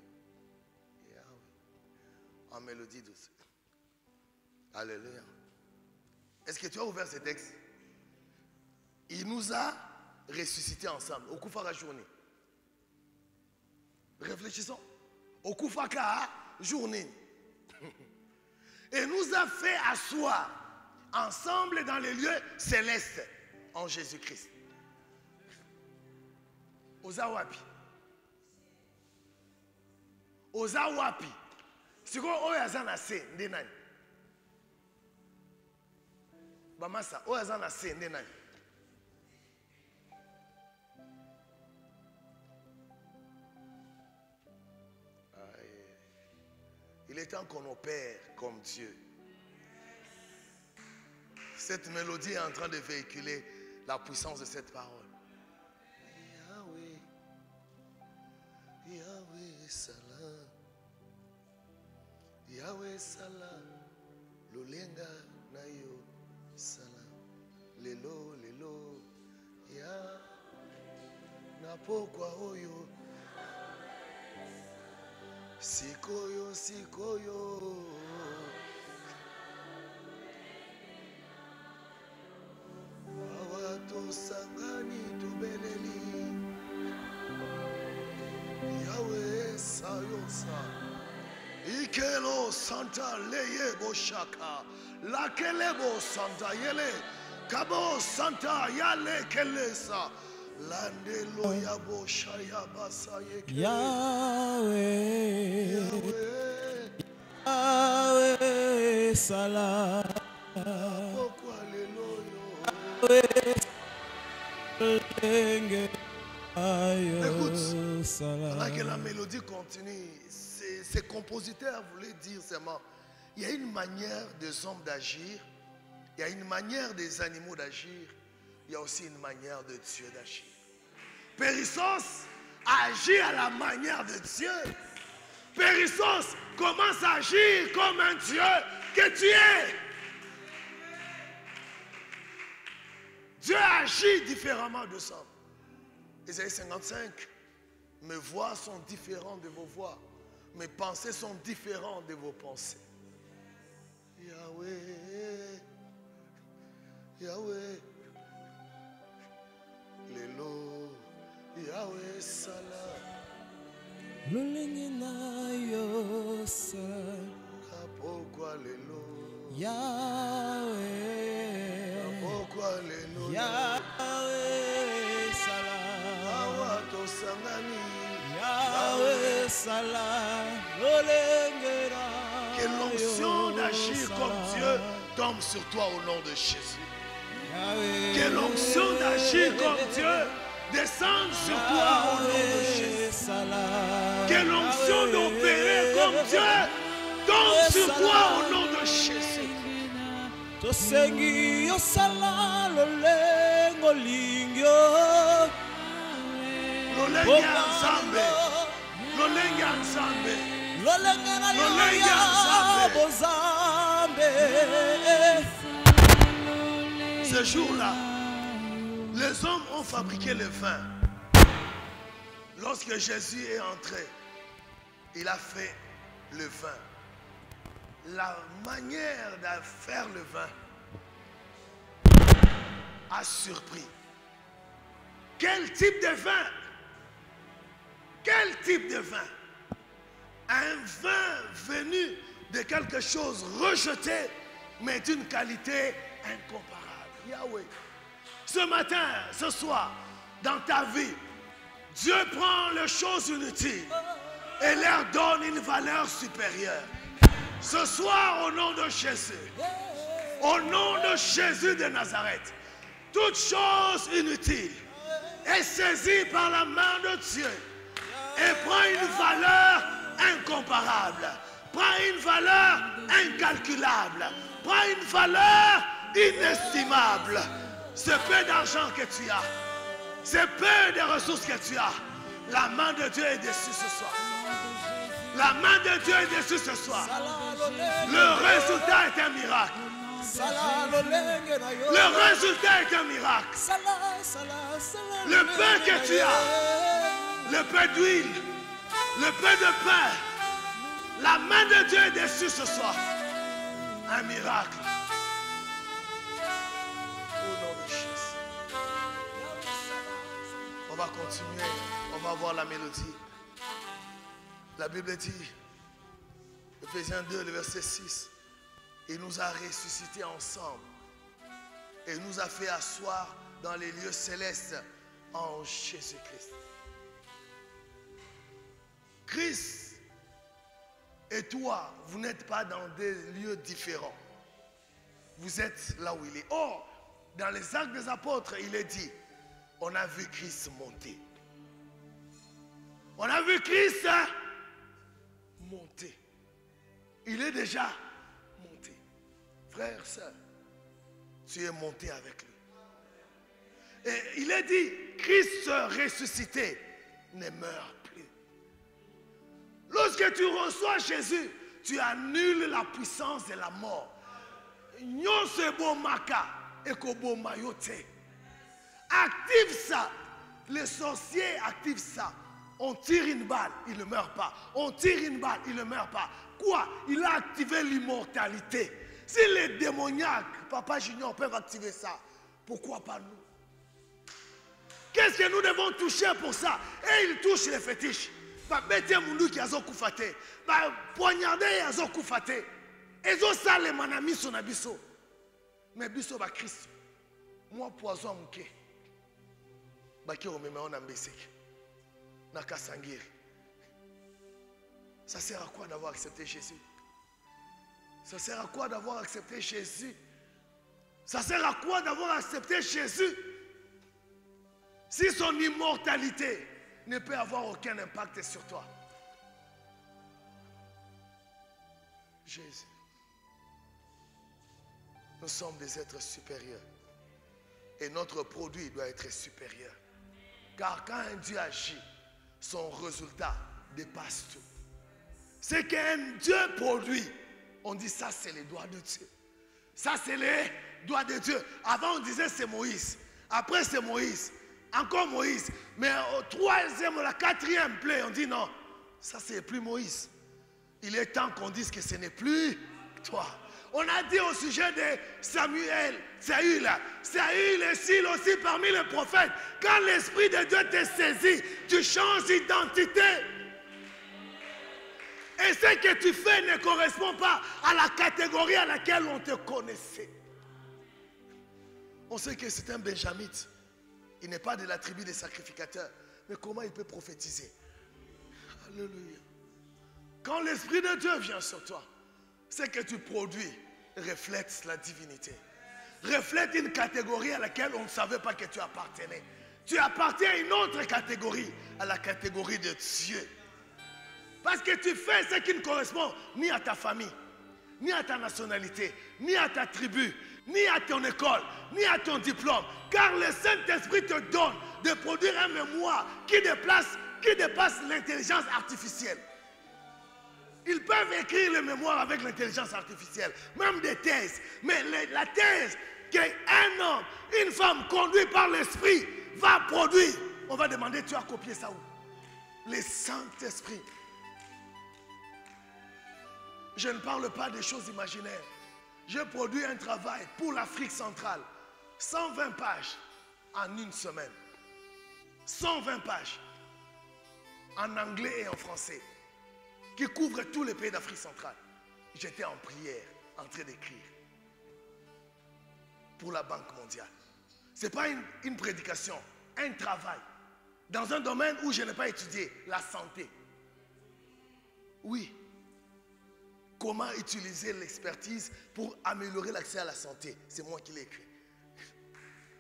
En mélodie douce. Alléluia. Est-ce que tu as ouvert ce texte? Il nous a ressuscités ensemble. Au Koufara journée. Réfléchissons. Au Koufaka journée. Et nous a fait asseoir ensemble dans les lieux célestes en Jésus-Christ. Ozawapi. Ozawapi. C'est quoi oyazana se ndenani? Bamasa oyazana se ndenani? Il est temps qu'on opère comme Dieu. Cette mélodie est en train de véhiculer la puissance de cette parole. Yahweh, Yahweh Salam, Yahweh Salam, Lolenga Nayo Salam, Lelo, Lelo, Ya, Napokwa Oyo. Sikoyo, sikoyo. Awato sangani tubeleli. Yahweh sayosa. Ikelo santa leye boshaka. Lakelebo santa yele. Kabo santa yale kelesa. Landelo yabo shaya basaye.
Yahweh, Yahweh Salam,
Écoute, pendant que la mélodie continue, ces compositeurs voulaient dire seulement, il y a une manière des hommes d'agir, il y a une manière des animaux d'agir, il y a aussi une manière de Dieu d'agir. Périssos agit à la manière de Dieu. Périssos commence à agir comme un Dieu que tu es. Dieu agit différemment de ça. Ésaïe 55. Mes voix sont différentes de vos voix. Mes pensées sont différentes de vos pensées. Yahweh, Yahweh. Lelo, Yahweh Sala.
Lolenge na yo sala.
Pourquoi lelo?
Yahweh.
Pourquoi lelo?
Yahweh sala.
Awa tosangani.
Yahweh sala. Lolenge na.
Que l'onction d'agir comme Dieu tombe sur toi au nom de Jésus. Que l'onction d'agir comme Dieu descende sur toi au nom de Jésus. Que l'onction d'opérer comme Dieu tombe sur toi au nom de Jésus.
Tosengi yosala lolengo lingyo.
Lolenga Nzambe. Lolenga Nzambe.
Lolenga Bozambe.
Ce jour-là, les hommes ont fabriqué le vin. Lorsque Jésus est entré, il a fait le vin. La manière de faire le vin a surpris. Quel type de vin? Quel type de vin? Un vin venu de quelque chose rejeté, mais d'une qualité incomparable. Yahweh. Ce matin, ce soir, dans ta vie, Dieu prend les choses inutiles et leur donne une valeur supérieure. Ce soir, au nom de Jésus, au nom de Jésus de Nazareth, toute chose inutile est saisie par la main de Dieu et prend une valeur incomparable, prend une valeur incalculable, prend une valeur inestimable. Ce peu d'argent que tu as, ce peu de ressources que tu as, la main de Dieu est dessus ce soir. La main de Dieu est dessus ce soir. Le résultat est un miracle. Le résultat est un miracle. Le peu que tu as, le peu d'huile, le peu de pain, la main de Dieu est dessus ce soir. Un miracle. Au nom de Jésus. On va continuer. On va voir la mélodie. La Bible dit, Ephésiens 2, le verset 6, il nous a ressuscités ensemble et nous a fait asseoir dans les lieux célestes en Jésus-Christ. Christ et toi, vous n'êtes pas dans des lieux différents. Vous êtes là où il est. Or, dans les Actes des Apôtres, il est dit, on a vu Christ monter. On a vu Christ monter. Il est déjà monté. Frère, sœur, tu es monté avec lui. Et il est dit, Christ ressuscité ne meurt plus. Lorsque tu reçois Jésus, tu annules la puissance de la mort. Active ça. Les sorciers activent ça. On tire une balle, il ne meurt pas. On tire une balle, il ne meurt pas. Quoi? Il a activé l'immortalité. Si les démoniaques, Papa Junior, peuvent activer ça, pourquoi pas nous? Qu'est-ce que nous devons toucher pour ça? Et ils touchent les fétiches. Bete mundu qui azo kufate. Poignarder azo kufate. Ezo sale manami son abiso. Mais biso ba Christ. Moi poison mke. Baki o meme on ambesek. Nakasangiri. Ça sert à quoi d'avoir accepté Jésus? Ça sert à quoi d'avoir accepté Jésus? Ça sert à quoi d'avoir accepté Jésus? Si son immortalité ne peut avoir aucun impact sur toi. Jésus. Nous sommes des êtres supérieurs. Et notre produit doit être supérieur. Car quand un Dieu agit, son résultat dépasse tout. C'est qu'un Dieu produit. On dit ça c'est les doigts de Dieu. Ça c'est les doigts de Dieu. Avant on disait c'est Moïse. Après c'est Moïse. Encore Moïse. Mais au troisième ou la quatrième plaie, on dit non. Ça c'est plus Moïse. Il est temps qu'on dise que ce n'est plus toi. On a dit au sujet de Samuel, Saül est-il aussi parmi les prophètes. Quand l'Esprit de Dieu te saisit, tu changes d'identité. Et ce que tu fais ne correspond pas à la catégorie à laquelle on te connaissait. On sait que c'est un benjamite. Il n'est pas de la tribu des sacrificateurs. Mais comment il peut prophétiser? Alléluia. Quand l'Esprit de Dieu vient sur toi, ce que tu produis reflète la divinité. Reflète une catégorie à laquelle on ne savait pas que tu appartenais. Tu appartiens à une autre catégorie, à la catégorie de Dieu. Parce que tu fais ce qui ne correspond ni à ta famille, ni à ta nationalité, ni à ta tribu, ni à ton école, ni à ton diplôme. Car le Saint-Esprit te donne de produire un mémoire qui dépasse l'intelligence artificielle. Ils peuvent écrire le mémoire avec l'intelligence artificielle, même des thèses. Mais la thèse qu'un homme, une femme conduit par l'Esprit va produire, on va demander, tu as copié ça où? Le Saint-Esprit. Je ne parle pas des choses imaginaires. J'ai produit un travail pour l'Afrique centrale. 120 pages en une semaine. 120 pages en anglais et en français, qui couvre tous les pays d'Afrique centrale. J'étais en prière, en train d'écrire pour la Banque mondiale. Ce n'est pas une prédication, un travail dans un domaine où je n'ai pas étudié, la santé. Oui. Comment utiliser l'expertise pour améliorer l'accès à la santé? C'est moi qui l'ai écrit.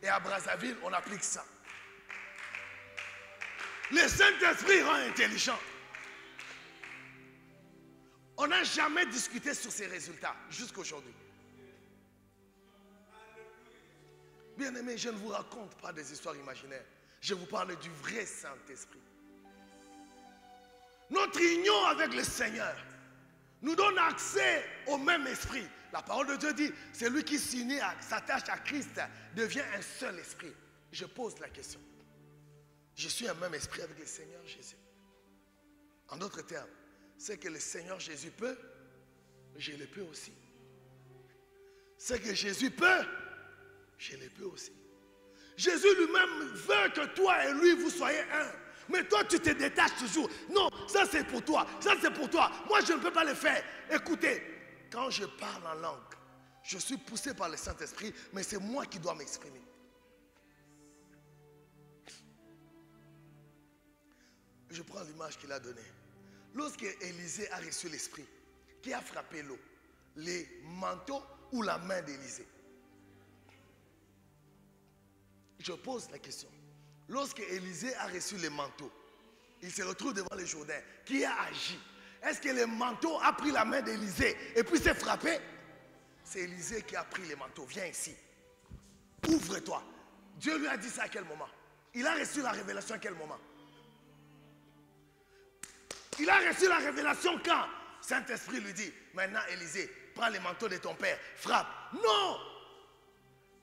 Et à Brazzaville, on applique ça. Le Saint-Esprit rend intelligent. On n'a jamais discuté sur ces résultats jusqu'à aujourd'hui. Bien aimé, je ne vous raconte pas des histoires imaginaires. Je vous parle du vrai Saint-Esprit. Notre union avec le Seigneur nous donne accès au même esprit. La parole de Dieu dit, celui qui s'unit, s'attache à Christ, devient un seul esprit. Je pose la question. Je suis un même esprit avec le Seigneur Jésus. En d'autres termes, ce que le Seigneur Jésus peut, je le peux aussi. Ce que Jésus peut, je le peux aussi. Jésus lui-même veut que toi et lui, vous soyez un. Mais toi, tu te détaches toujours. Non, ça c'est pour toi. Ça c'est pour toi. Moi, je ne peux pas le faire. Écoutez, quand je parle en langue, je suis poussé par le Saint-Esprit, mais c'est moi qui dois m'exprimer. Je prends l'image qu'il a donnée. Lorsque Élisée a reçu l'Esprit, qui a frappé l'eau? Les manteaux ou la main d'Élisée? Je pose la question. Lorsque Élisée a reçu les manteaux, il se retrouve devant le Jourdain. Qui a agi? Est-ce que le manteau a pris la main d'Élisée et puis s'est frappé? C'est Élisée qui a pris les manteaux. Viens ici. Ouvre-toi. Dieu lui a dit ça à quel moment? Il a reçu la révélation à quel moment? Il a reçu la révélation quand Saint-Esprit lui dit, maintenant Élisée, prends les manteaux de ton père, frappe. Non!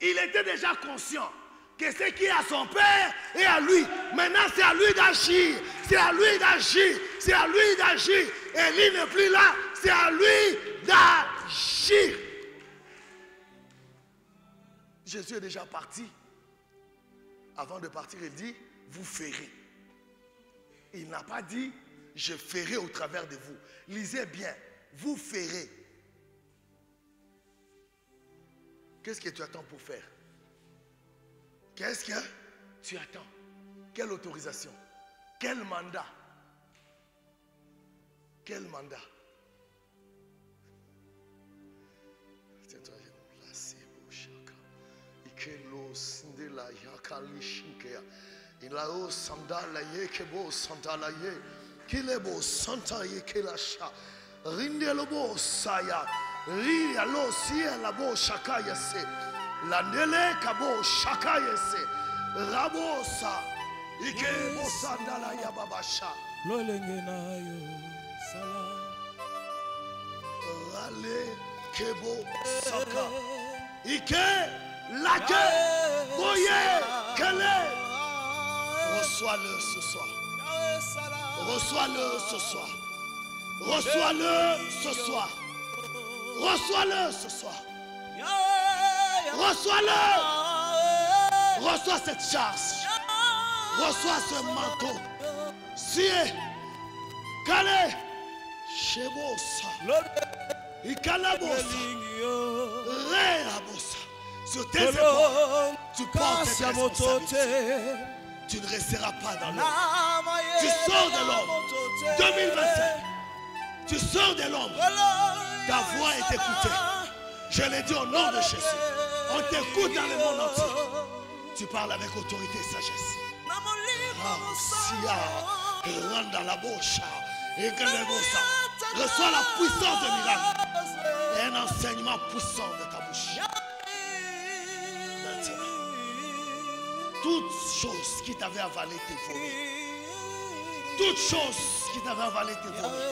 Il était déjà conscient que ce qui est à son père est à lui. Maintenant, c'est à lui d'agir. C'est à lui d'agir. C'est à lui d'agir. Élie n'est plus là. C'est à lui d'agir. Jésus est déjà parti. Avant de partir, il dit, vous ferez. Il n'a pas dit, je ferai au travers de vous. Lisez bien, vous ferez. Qu'est-ce que tu attends pour faire? Qu'est-ce que tu attends? Quelle autorisation? Quel mandat? Quel mandat? Tiens-toi, je vais me placer pour chacun. Ikelo sindela yakali shinkea. Ilao sandala yekebo sandala ye. Kilebo santa yekelasha. Rindelobo saya. Rialo sia labo shakaya se. Landele kabo shakayese rabosa ikebo sandala ya babasha
lolenge na yo sala
rale kebo saka ike lake boye kele. Reçois-le ce soir. Reçois-le ce soir. Reçois-le ce soir. Reçois-le ce soir. Reçois-le. Reçois cette charge. Reçois ce manteau. Sié. Calé. Chebosa. Ikalabosa. Réabosa. Sur tes épaules, tu portes tes responsabilités. Tu ne resteras pas dans l'ombre. Tu sors de l'ombre. 2025. Tu sors de l'ombre. Ta voix est écoutée. Je l'ai dit au nom de Jésus. On t'écoute dans le monde entier. Tu parles avec autorité et sagesse. Reçois la puissance de miracle et un enseignement puissant de ta bouche. Maintenant, toutes choses qui t'avaient avalé tes vomis, toutes choses qui t'avaient avalé tes vomis,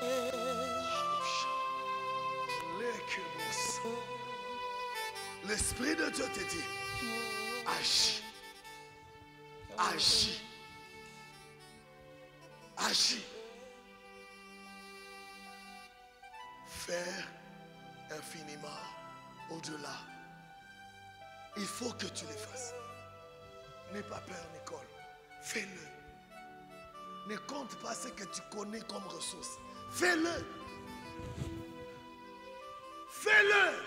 l'Esprit de Dieu te dit, agis, agis, agis. Faire infiniment au-delà. Il faut que tu les fasses. N'aie pas peur, Nicole. Fais-le. Ne compte pas ce que tu connais comme ressources. Fais-le. Fais-le.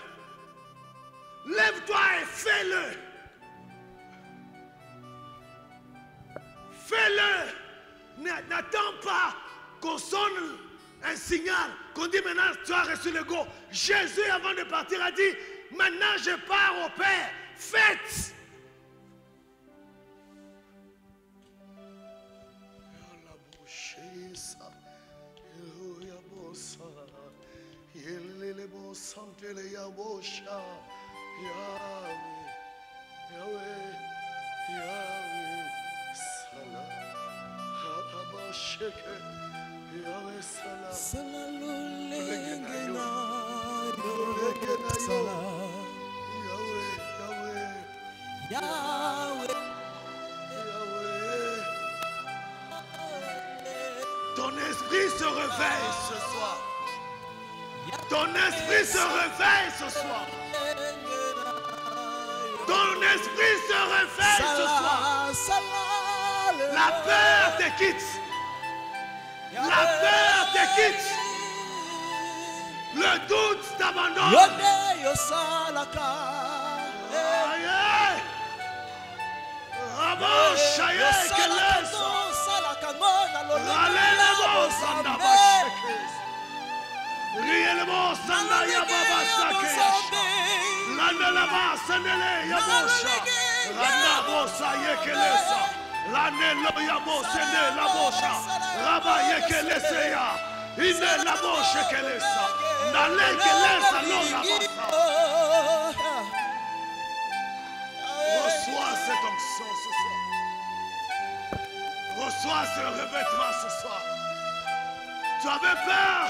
Lève-toi et fais-le. Fais-le. N'attends pas qu'on sonne un signal, qu'on dit maintenant tu as reçu le go. Jésus avant de partir a dit, maintenant je pars au Père. Faites. Ton esprit se réveille ce soir. Ton esprit se réveille ce soir. Ton esprit se réveille ce soir. La peur te quitte. La peur te quitte. Le doute t'abandonne. Reçois cette onction ce soir. Reçois ce revêtement ce soir. Tu avais peur.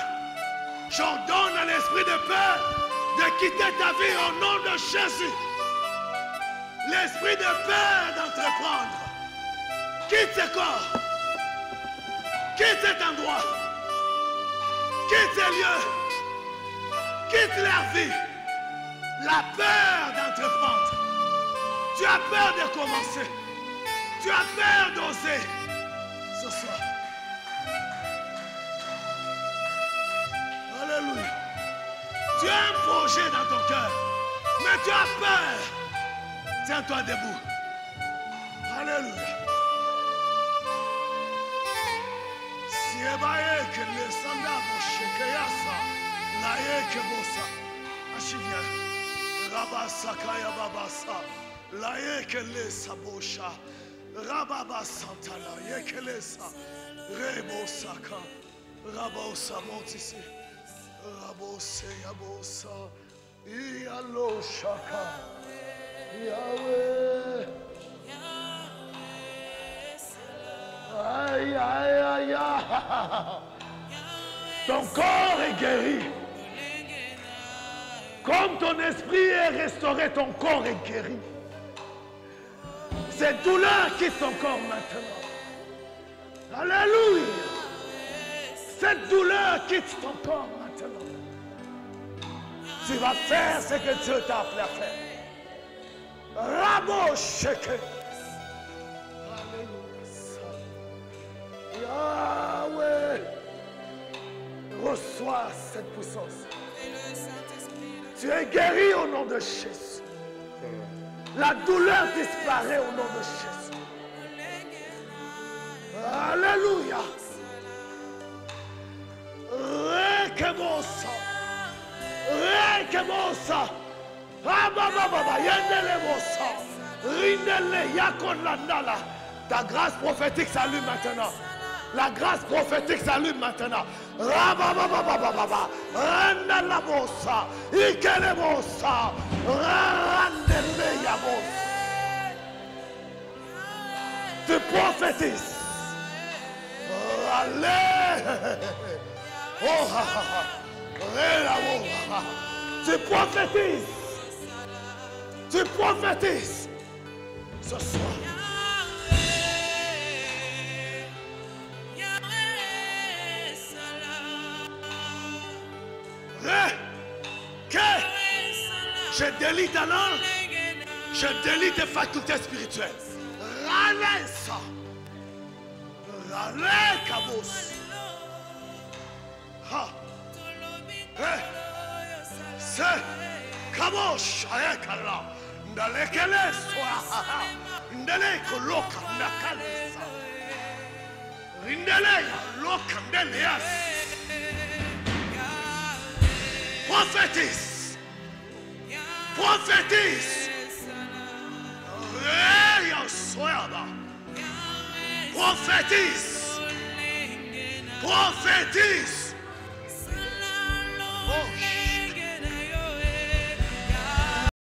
J'ordonne à l'esprit de peur de quitter ta vie au nom de Jésus. L'esprit de peur d'entreprendre. Quitte ce corps. Quitte cet endroit. Quitte ces lieux. Quitte leur vie. La peur d'entreprendre. Tu as peur de commencer. Tu as peur d'oser. Ce soir. Alléluia. Tu as un projet dans ton cœur. Mais tu as peur. Tiens-toi debout. Alléluia. Si ebaye que le sanda boche que yasa. La ye que bossa. Achivia. Rabasa kaya babasa. La ye que le sabosha. Rababa santala. Ye que le sa. Rebosa ka. Rabosa monte ici. Rabose yabosa. Iyalo shaka. Yahweh. Aïe, aïe, aïe, aïe. Ton corps est guéri. Comme ton esprit est restauré, ton corps est guéri. Cette douleur quitte ton corps maintenant. Alléluia. Cette douleur quitte ton corps maintenant. Tu vas faire ce que Dieu t'a appelé à faire. Rabo Sheke. Yahweh. Reçois cette puissance. Tu es guéri au nom de Jésus. La douleur disparaît au nom de Jésus. Alléluia. Rekemosa. Rekemosa. Abababa. Yendelemosa. Rindele yakonlandala. Ta grâce prophétique s'allume maintenant. La grâce prophétique s'allume maintenant. Rababababababa. Randalamosa. Ikelemosa. Randele yamos. Tu prophétises. Allez. Oh, tu prophétises. Tu prophétises. Ce soir. Je délie ta langue. Je délie tes facultés spirituelles. Râlez ça. Râlez, Kabos. C'est Kabosh. Ayakala. Ndalekele soa. Ndaleko loka. Ndakalesa. Rindele loka. Ndeleas. Prophétise. Prophétise. Prophétise. Prophétise. Oh,